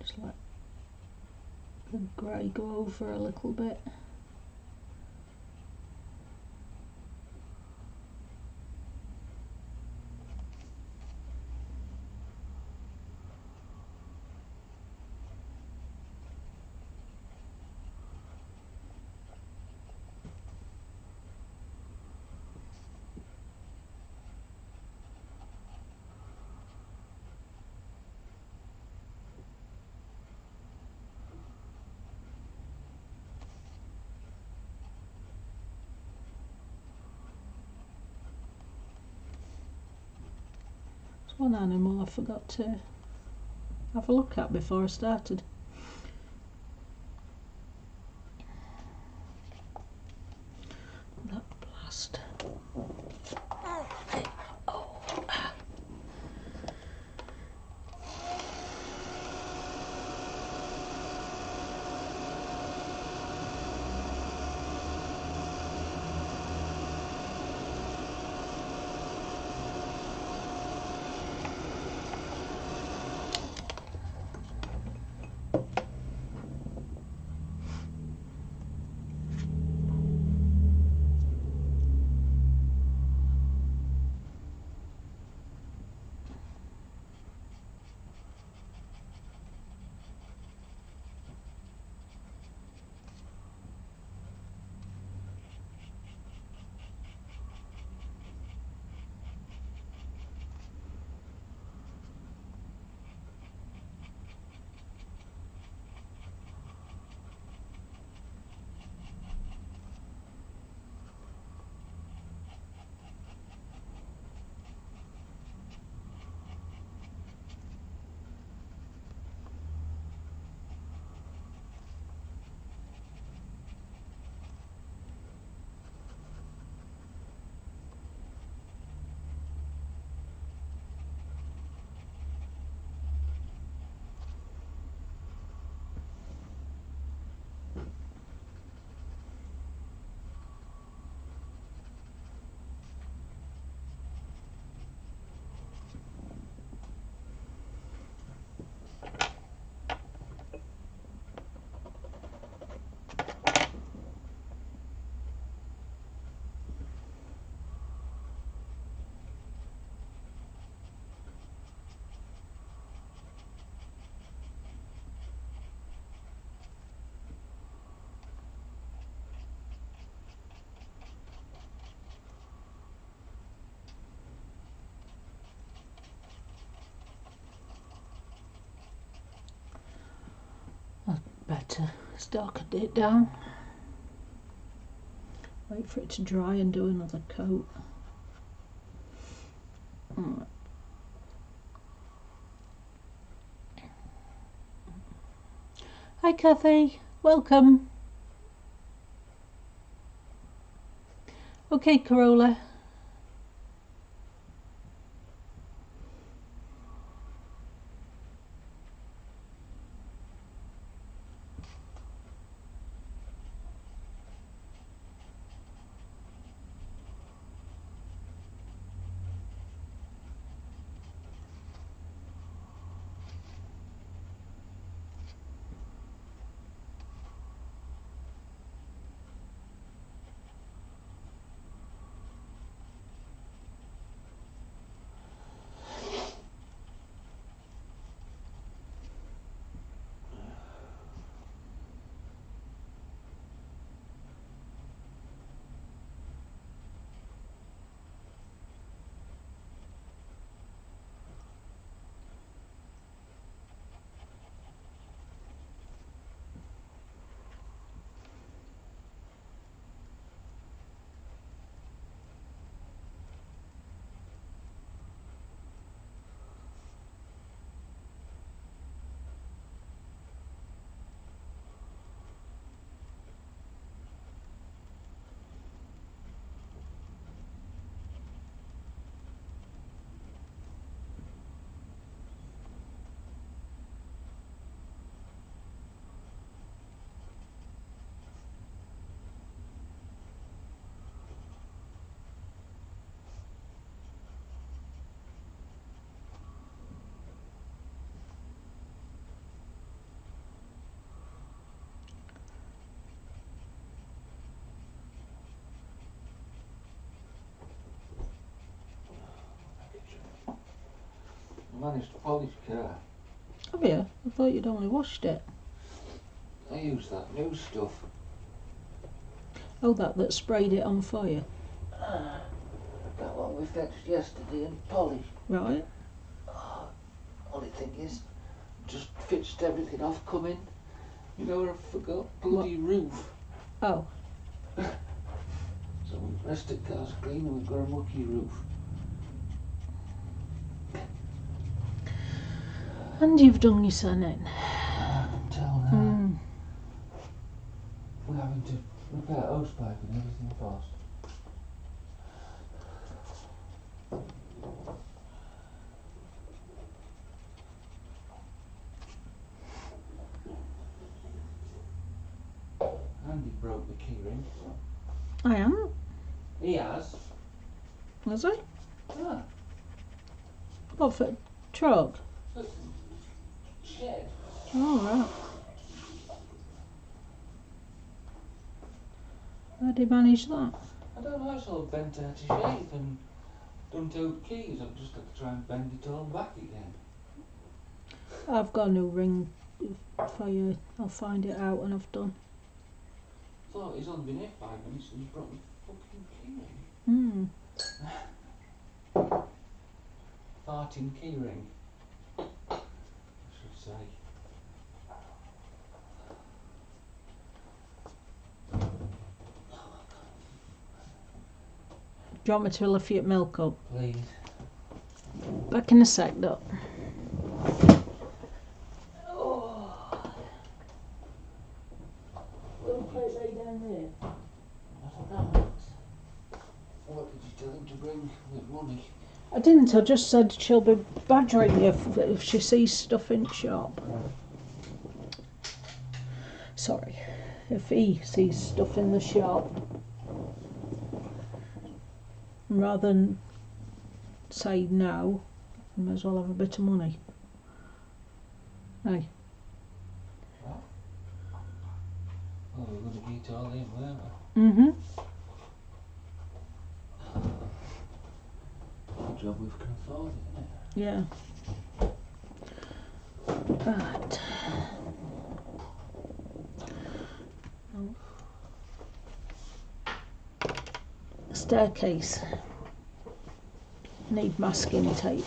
Just let the grey go over a little bit. One animal I forgot to have a look at before I started. That blast. Better. It's darkened it down. Wait for it to dry and do another coat. Hi Kathy, welcome. Okay, Corolla. I managed to polish car. Have you? I thought you'd only washed it. I used that new stuff. Oh, that sprayed it on fire. That one we fetched yesterday and polished. Right. Only thing is, just fixed everything off coming. You know where I forgot? Bloody roof. Oh. So the rest of the car's clean and we've got a mucky roof. And you've done your sunning. Until now. We're having to repair hose pipe and everything fast. Andy broke the key ring. I am. He has. Was I? Ah, What, for truck? shed. Oh, right. How did he manage that? I don't know, it's all bent out of shape and done to the keys. I've just got to try and bend it all back again. I've got a new ring for you. I'll find it out when I've done. Thought he's only been here 5 minutes and he's brought me fucking key ring. Farting key ring, I should say. Do you want me to lift your milk up? Please. Back in a sec, Doc. Little plate right down there. I don't know. What did you tell him to bring with money? I didn't, I just said she'll be badgering you if she sees stuff in shop. Sorry. If he sees stuff in the shop. Rather than say no, you may as well have a bit of money. Hey. Well, we're going to get it all in, weren't Mm-hmm. we? Good job we can afford it, isn't it? Yeah. Right. Staircase. Need masking tape.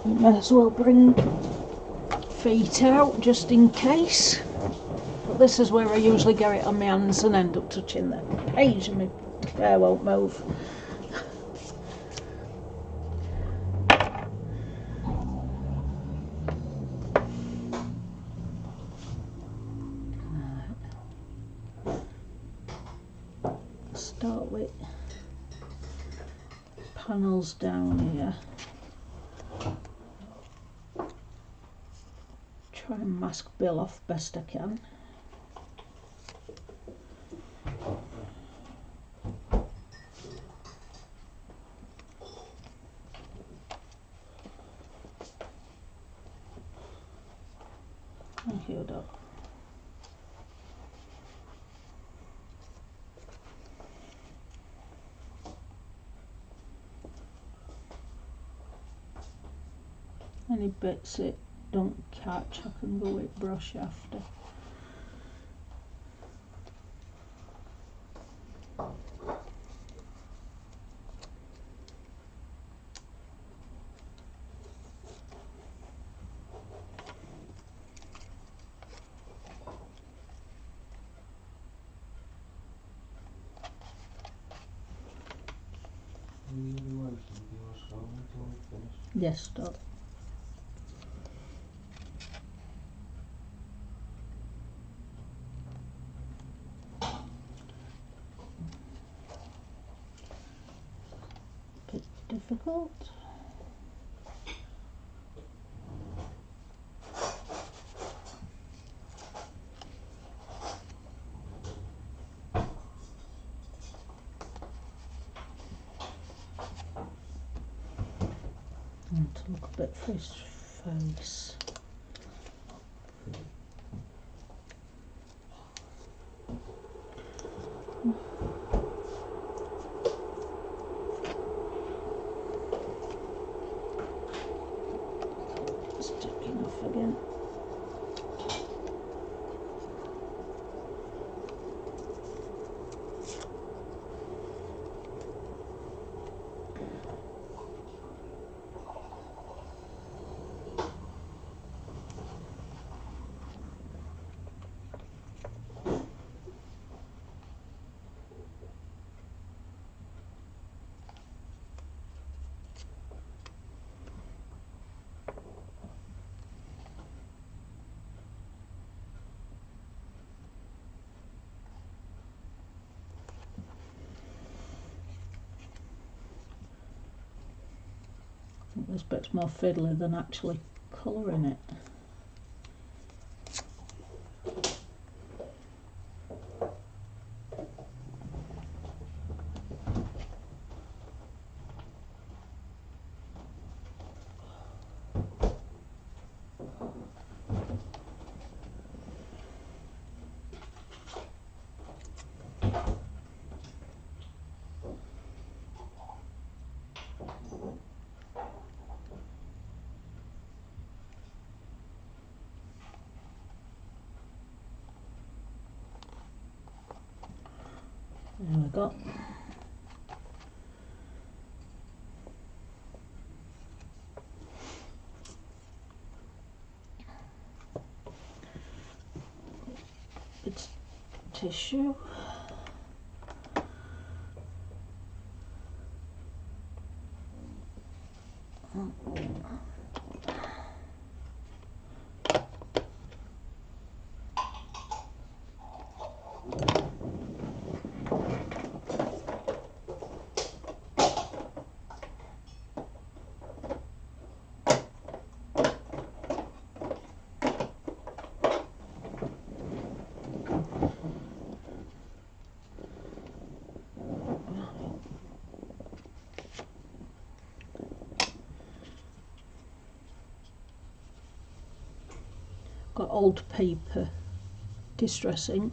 You may as well bring feet out just in case. this is where I usually get it on my hands and end up touching the page and my hair won't move. Start with panels down here. Try and mask Bill off best I can. Thank you, Doc. Any bits that don't catch, I can go with brush after. Yes, stop. Bit difficult. And to look a bit for his face. Sticking off again. This bit's more fiddly than actually colouring it. There we go. It's tissue. Got old paper, distress ink.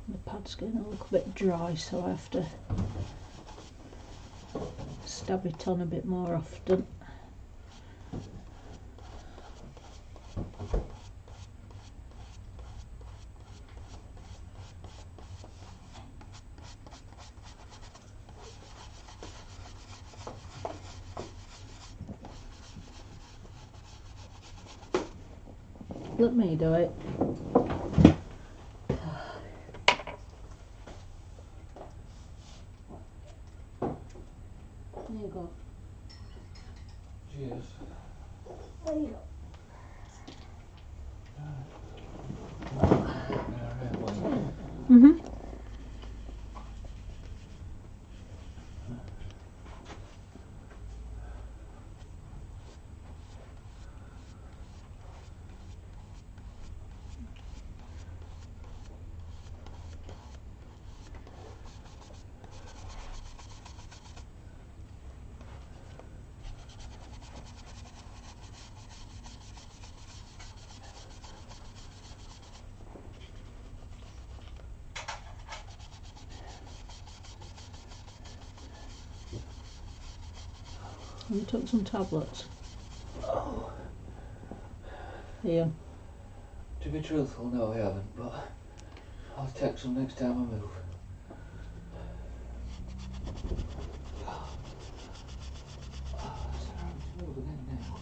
The pad's getting a little bit dry, so I have to stab it on a bit more often. Let me do it. There you go. Cheers. There you go. Mm-hmm. You took some tablets. Oh. Ian. To be truthful, no I haven't, but I'll take some next time I move. So I'm having to move again now.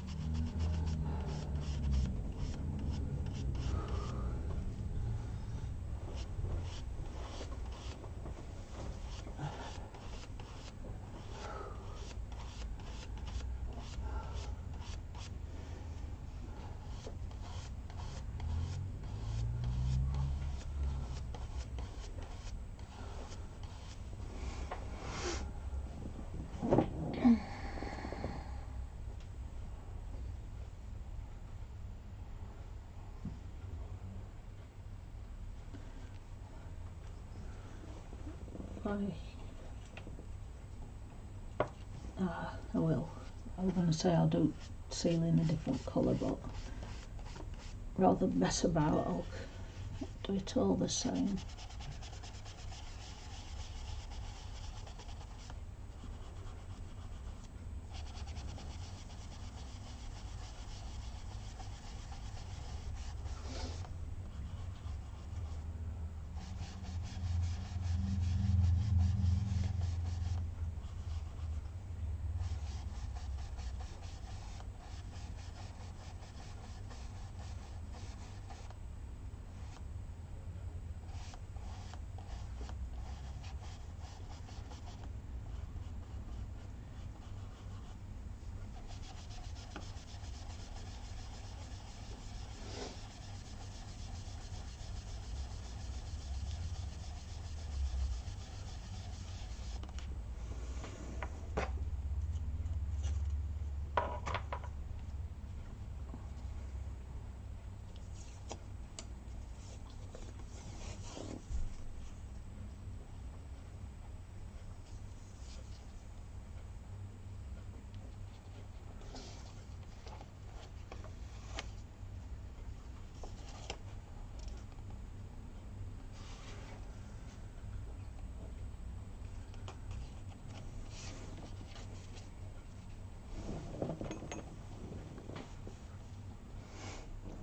I will. I was going to say I'll do ceiling a different colour, but rather than mess about, I'll do it all the same.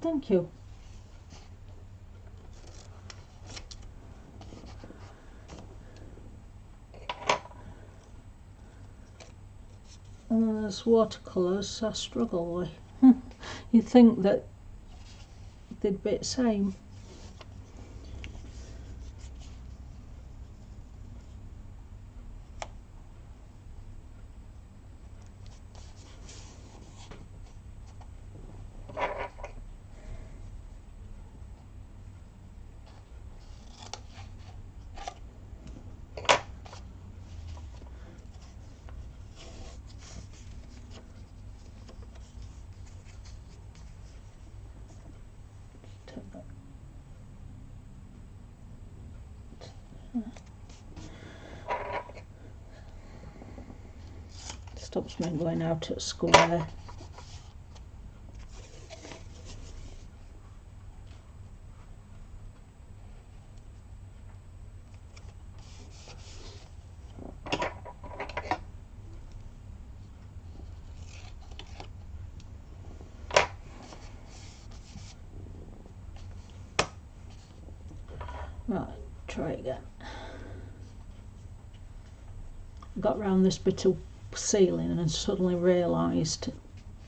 Thank you. And there's watercolours I struggle with. You'd think that they'd be the same. Stops me going out at square. Right, try again. Got round this bit of ceiling and suddenly realised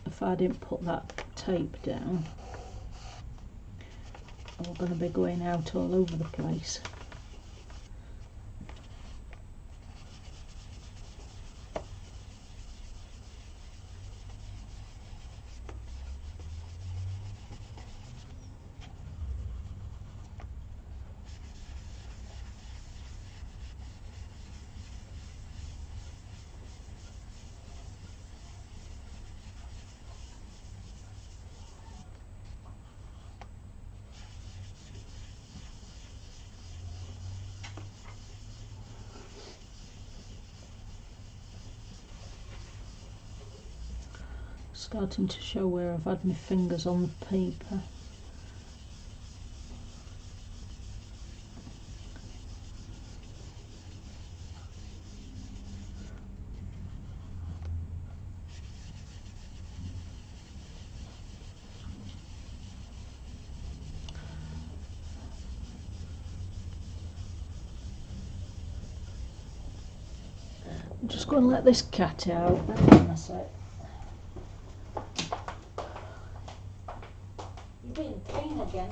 if I didn't put that tape down, We're going to be going out all over the place. Starting to show where I've had my fingers on the paper. I'm just going to let this cat out. Hang on a sec. You're being clean again.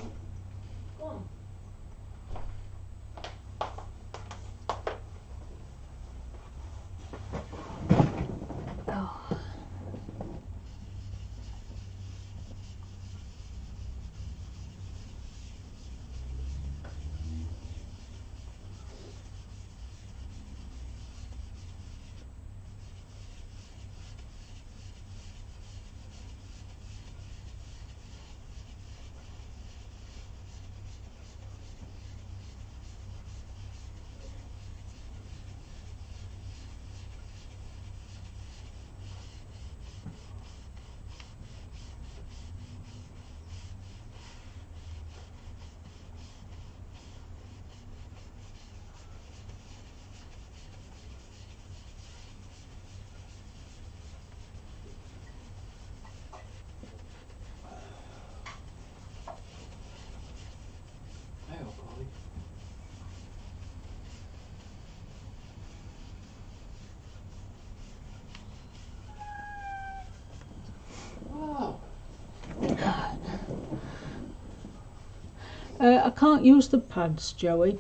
Go on. Oh. I can't use the pads, Joey,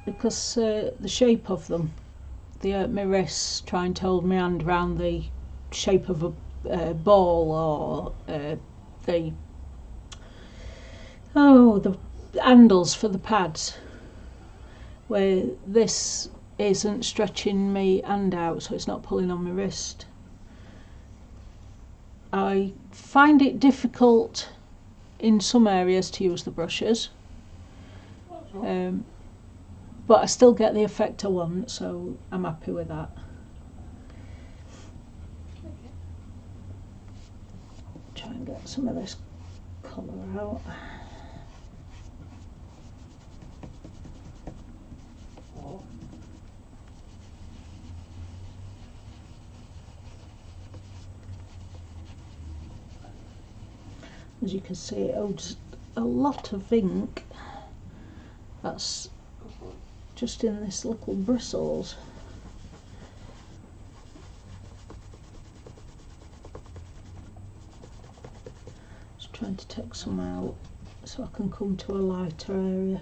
because the shape of them, they hurt my wrists trying to hold my hand around the shape of a ball, or the handles for the pads, where this isn't stretching my hand out, so it's not pulling on my wrist. I find it difficult in some areas to use the brushes, but I still get the effect I want, so I'm happy with that. Try and get some of this colour out. As you can see, it holds a lot of ink that's just in this little bristles. Just trying to take some out so I can come to a lighter area.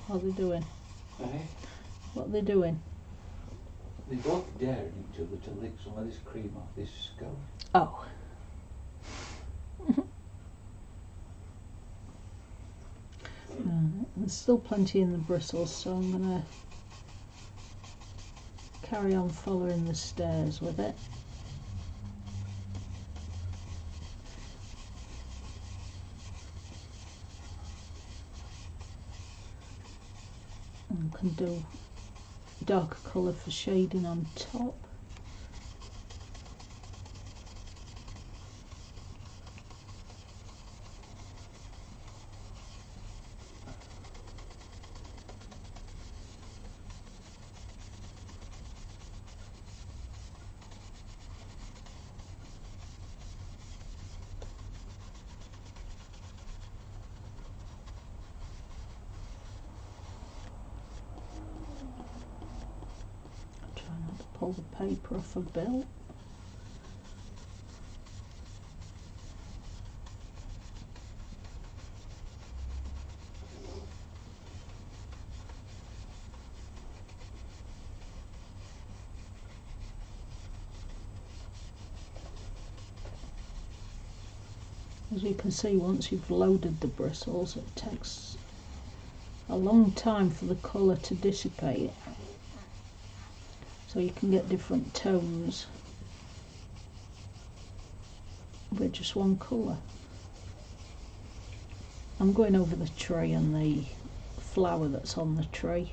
What are they doing? Eh? What are they doing? They both daring each other to lick some of this cream off this scone. Oh. There's still plenty in the bristles, so I'm going to carry on following the stairs with it. And can do darker colour for shading on top. pull the paper off a bill. As you can see, once you've loaded the bristles, it takes a long time for the colour to dissipate, so you can get different tones with just one colour. I'm going over the tree and the flower that's on the tree.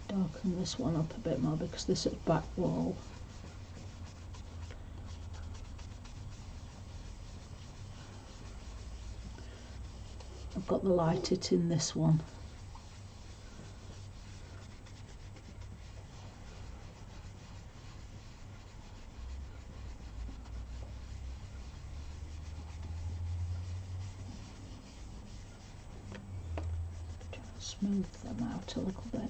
Darken this one up a bit more because this is back wall. I've got the light it in this one. Try to smooth them out a little bit.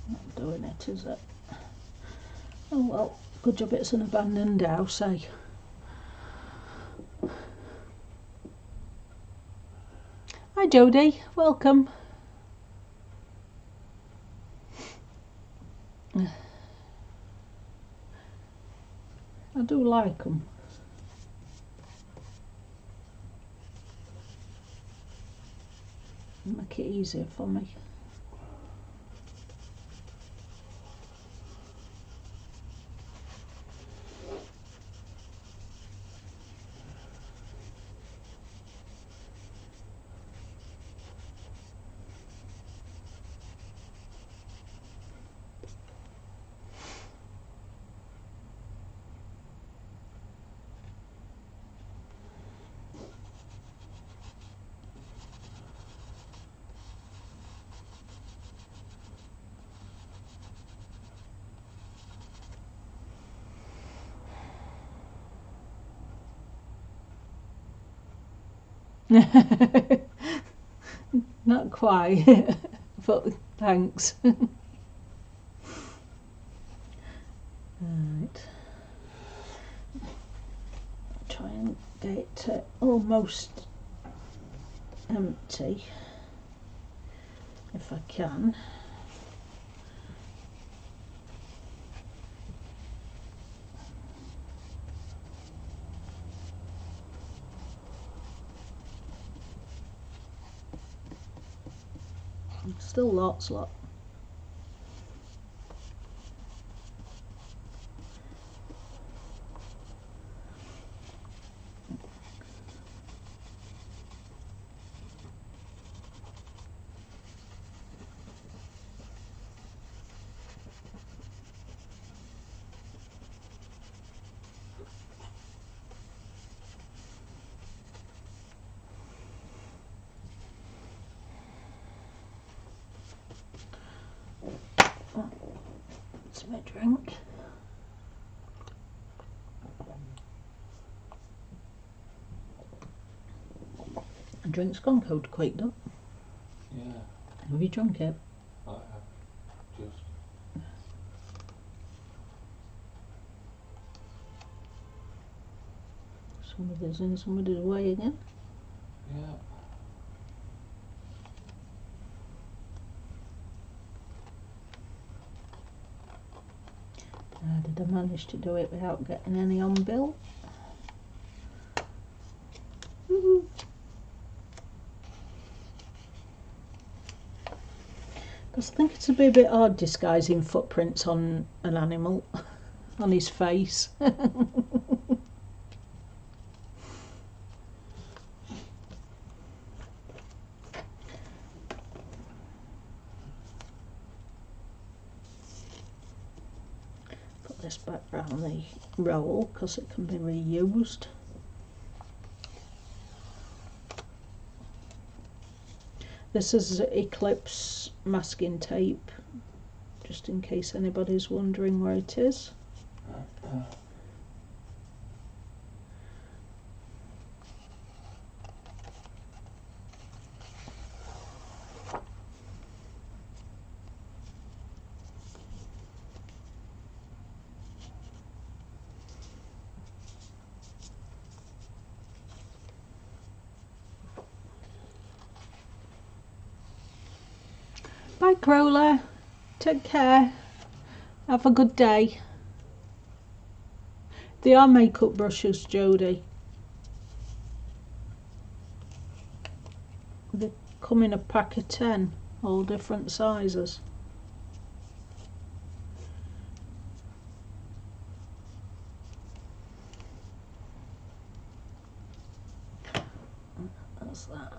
Not doing it, is it? Oh well, good job it's an abandoned house, eh? Hi Jodie, welcome. I do like them. Make it easier for me. Not quite, but thanks. Right. Try and get it almost empty if I can. Still lots. It's my drink. The drink's gone cold quick, though. Yeah, Have you drunk it? I have. Just. Somebody's in somebody's way again. Yeah. Did I manage to do it without getting any on bill? Because I think it'd be a bit hard disguising footprints on an animal, on his face. Put this back round the roll because it can be reused. This is Eclipse masking tape, just in case anybody's wondering where it is. Bye, Crawler. Take care. Have a good day. They are makeup brushes, Jodie. They come in a pack of 10, all different sizes. That's that.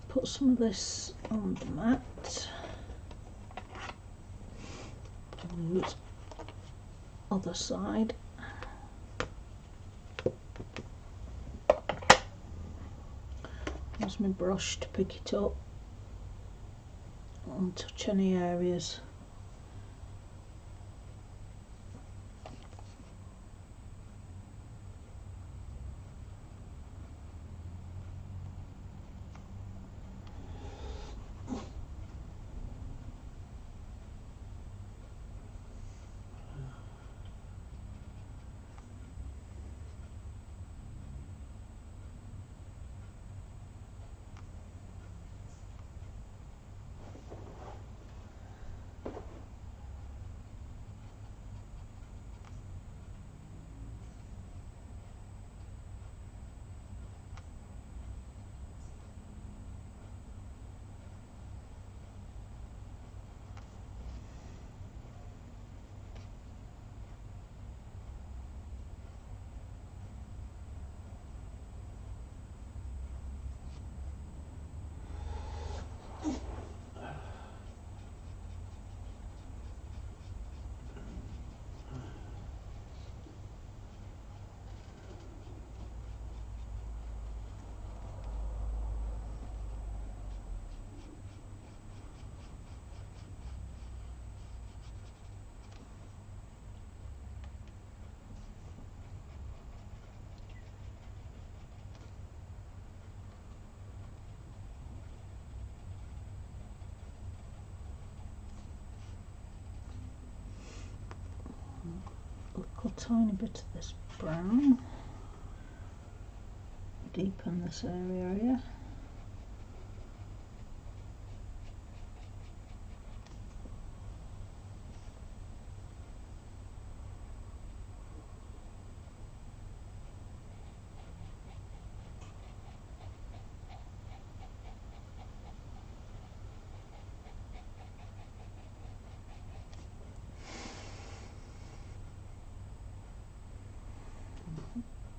Put some of this on the mat. Use other side. Use my brush to pick it up and touch any areas. A tiny bit of this brown, deepen this area.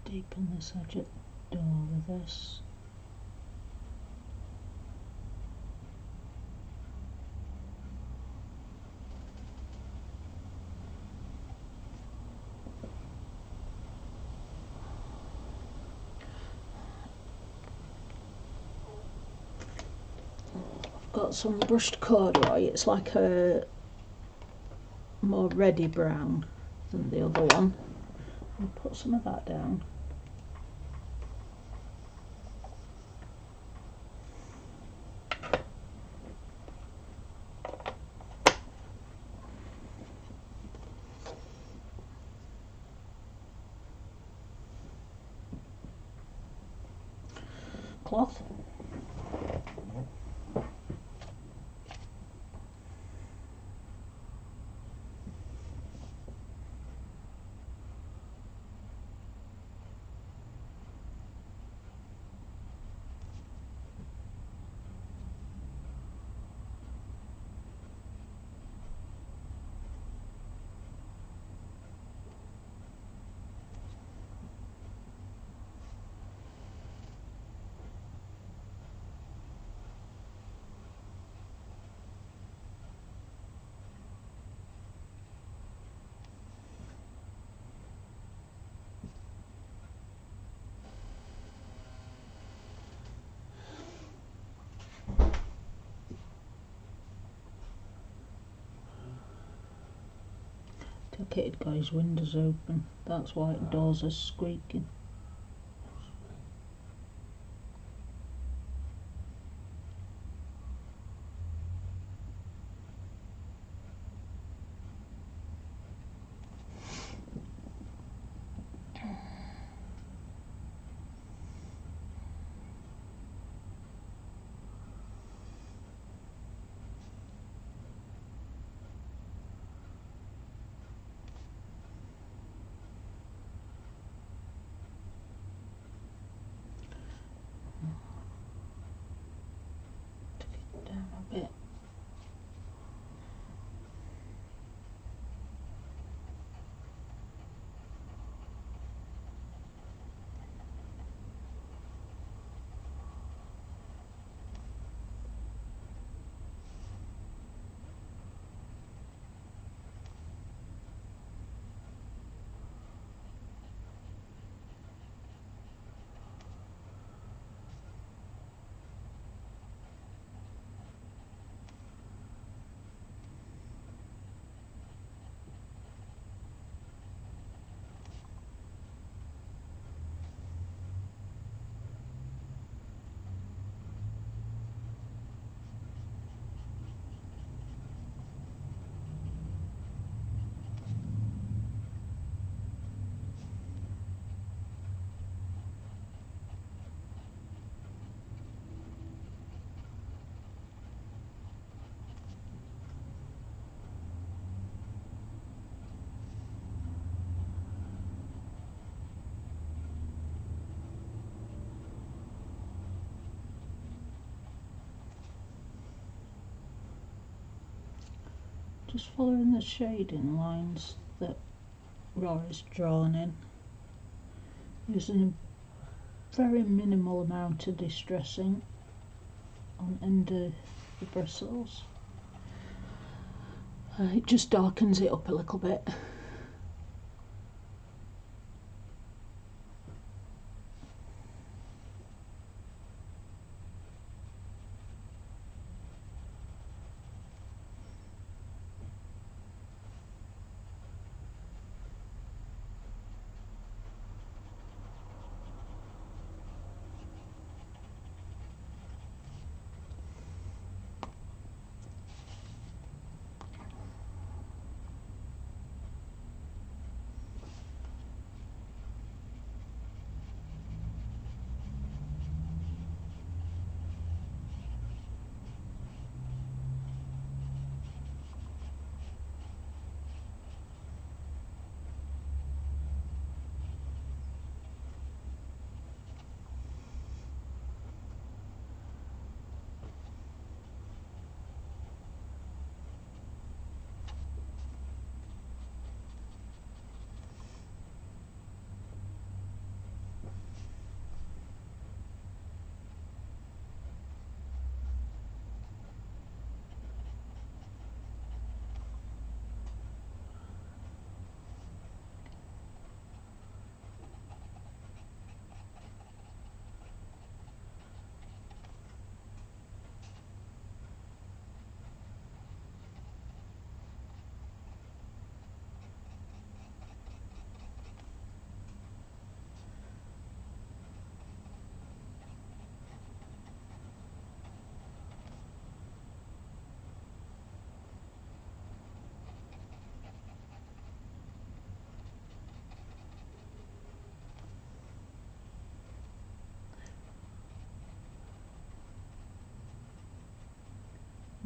Deepen this edge at the door with this. I've got some brushed corduroy. It's like a more reddy brown than the other one. I'll put some of that down. Cloth. The kid got his windows open. That's why the doors are squeaking. Down a bit. Just following the shading lines that Rory's drawn in, using a very minimal amount of distressing on end of the bristles. It just darkens it up a little bit.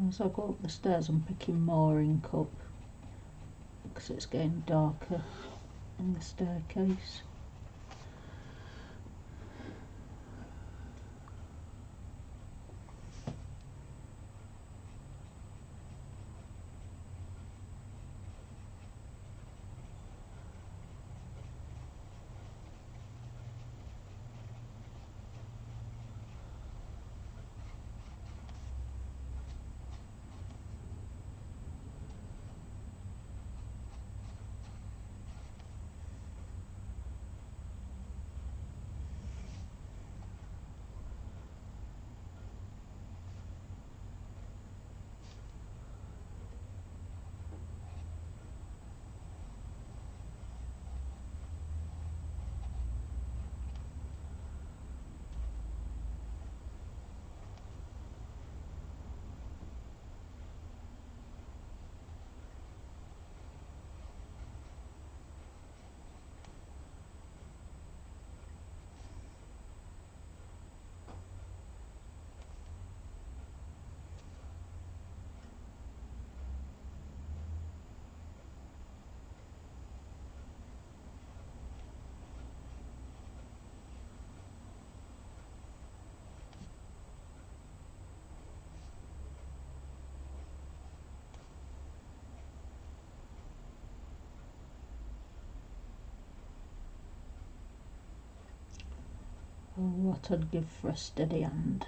As I go up the stairs, I'm picking more ink up because it's getting darker in the staircase. what I'd give for a steady hand.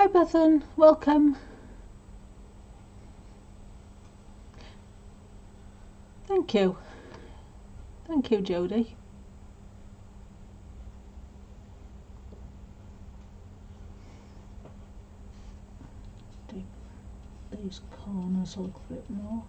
Hi Bethan, welcome. Thank you. Thank you, Jodie. Do these corners a little bit more.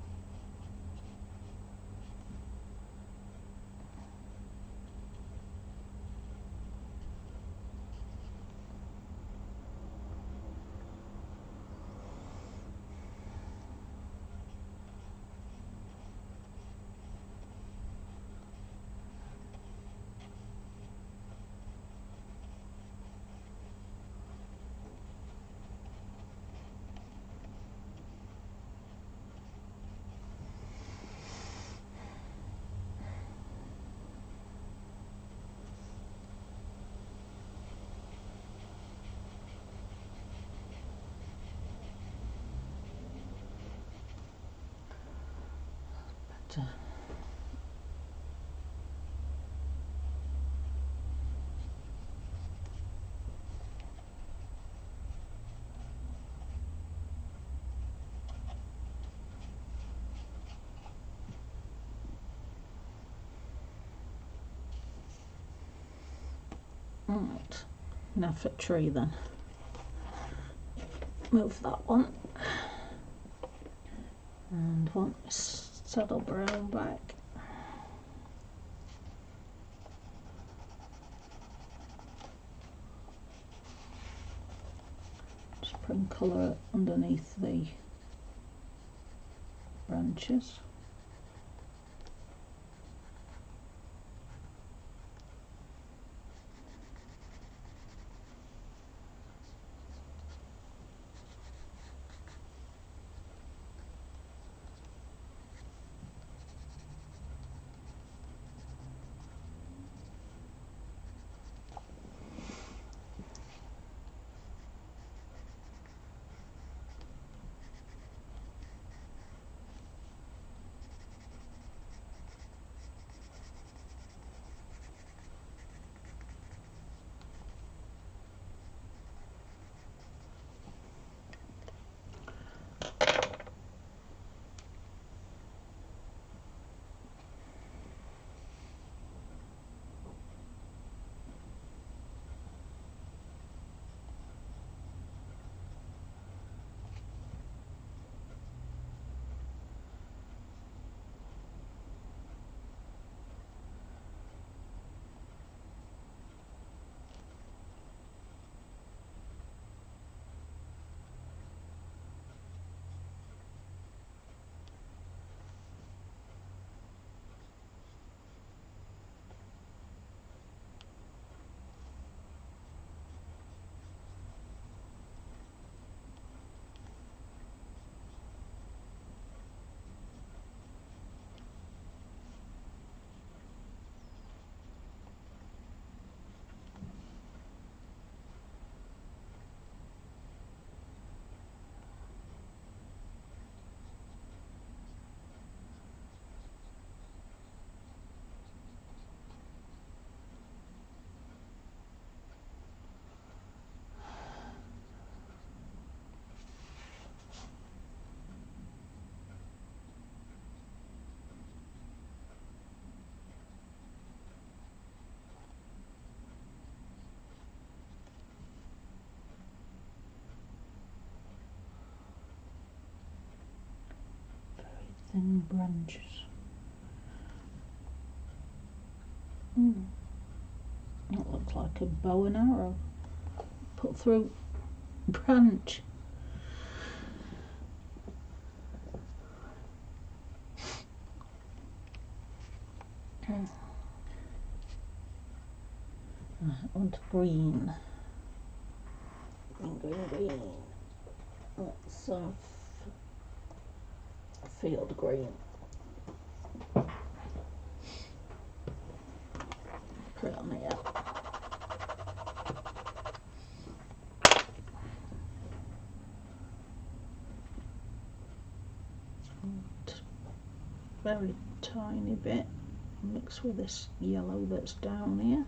Right, now for tree then. Move that one. And want this saddle brown back. Just putting colour underneath the branches. thin branches. That looks like a bow and arrow put through branch. I want green. Green. Let's field green. Put it on here. Very tiny bit mixed with this yellow that's down here.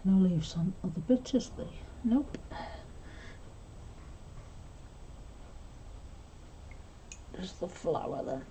No leaves on other bits, is there? Nope. Just the flower then.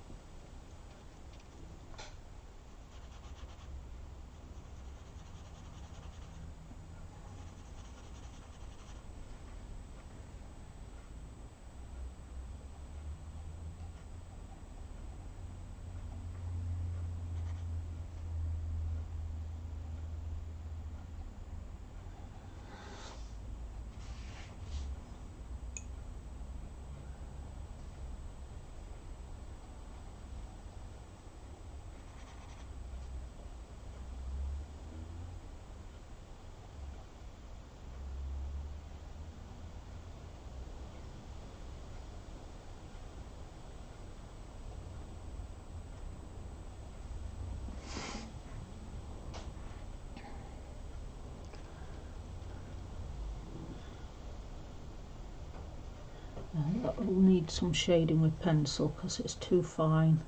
That will need some shading with pencil because it's too fine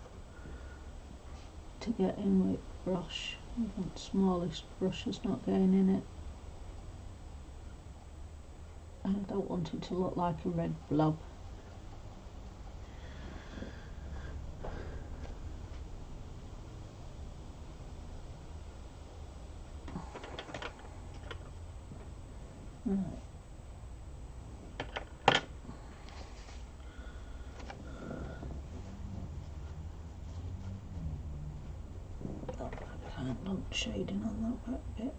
to get in with brush. Even the smallest brush is not getting in it. And I don't want it to look like a red blob. Right. I can't load shading on that back bit.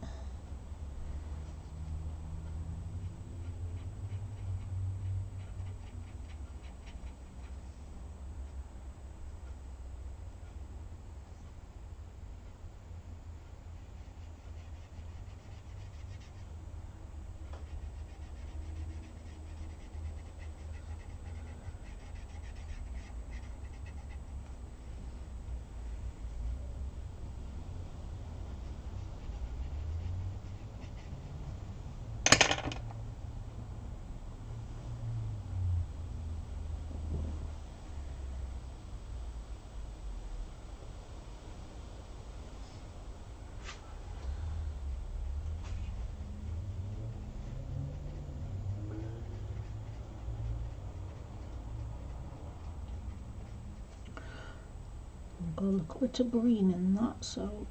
got a little bit of green in that, so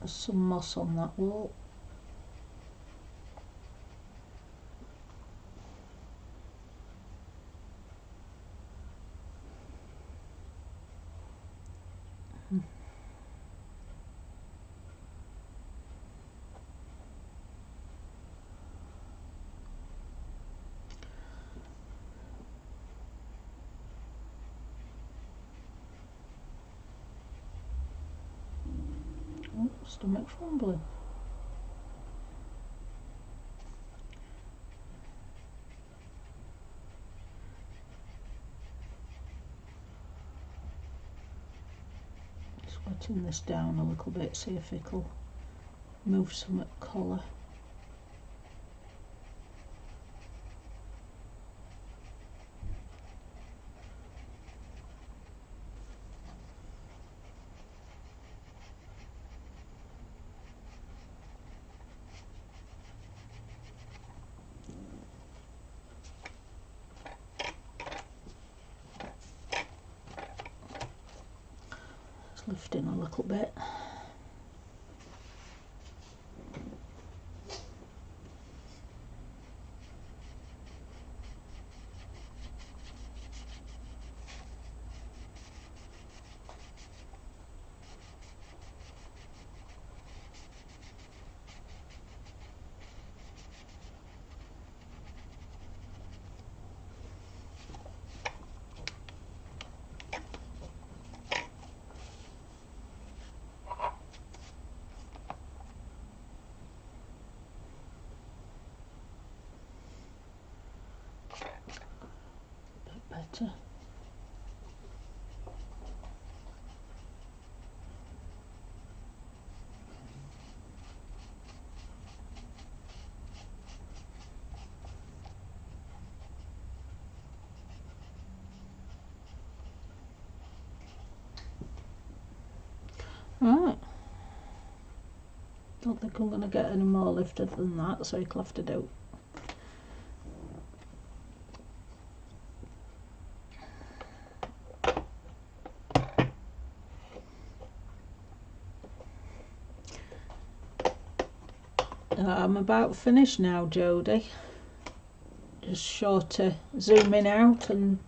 there's some moss on that wall. Oh, stomach fumbling. Just wetting this down a little bit, see if it'll move some colour. Lift in a little bit. Better. Right. Don't think I'm going to get any more lifted than that, so you'll have to do. I'm about finished now, Jodie. Just short of zooming out and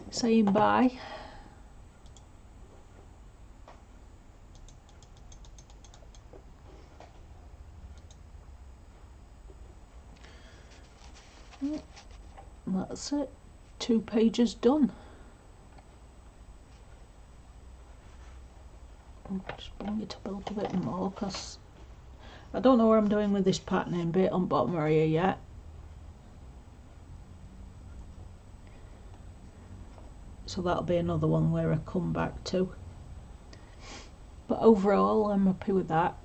saying bye. That's it. 2 pages done. I'll just bring it up a little bit more because I don't know what I'm doing with this patterning bit on bottom area yet. So that'll be another one where I come back to. But overall, I'm happy with that.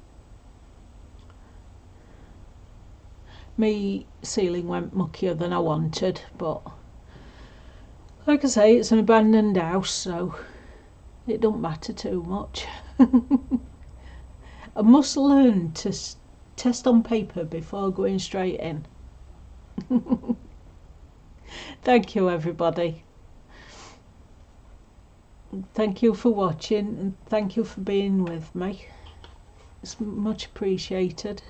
My ceiling went muckier than I wanted, but like I say, it's an abandoned house, so it don't matter too much. I must learn to test on paper before going straight in. Thank you, everybody. Thank you for watching and thank you for being with me. It's much appreciated.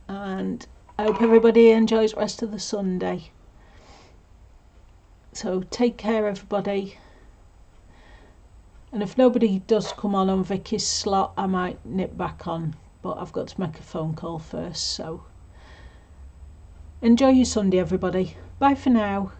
And I hope everybody enjoys the rest of the Sunday. So take care, everybody. And if nobody does come on Vicky's slot, I might nip back on. But I've got to make a phone call first. So enjoy your Sunday, everybody. Bye for now.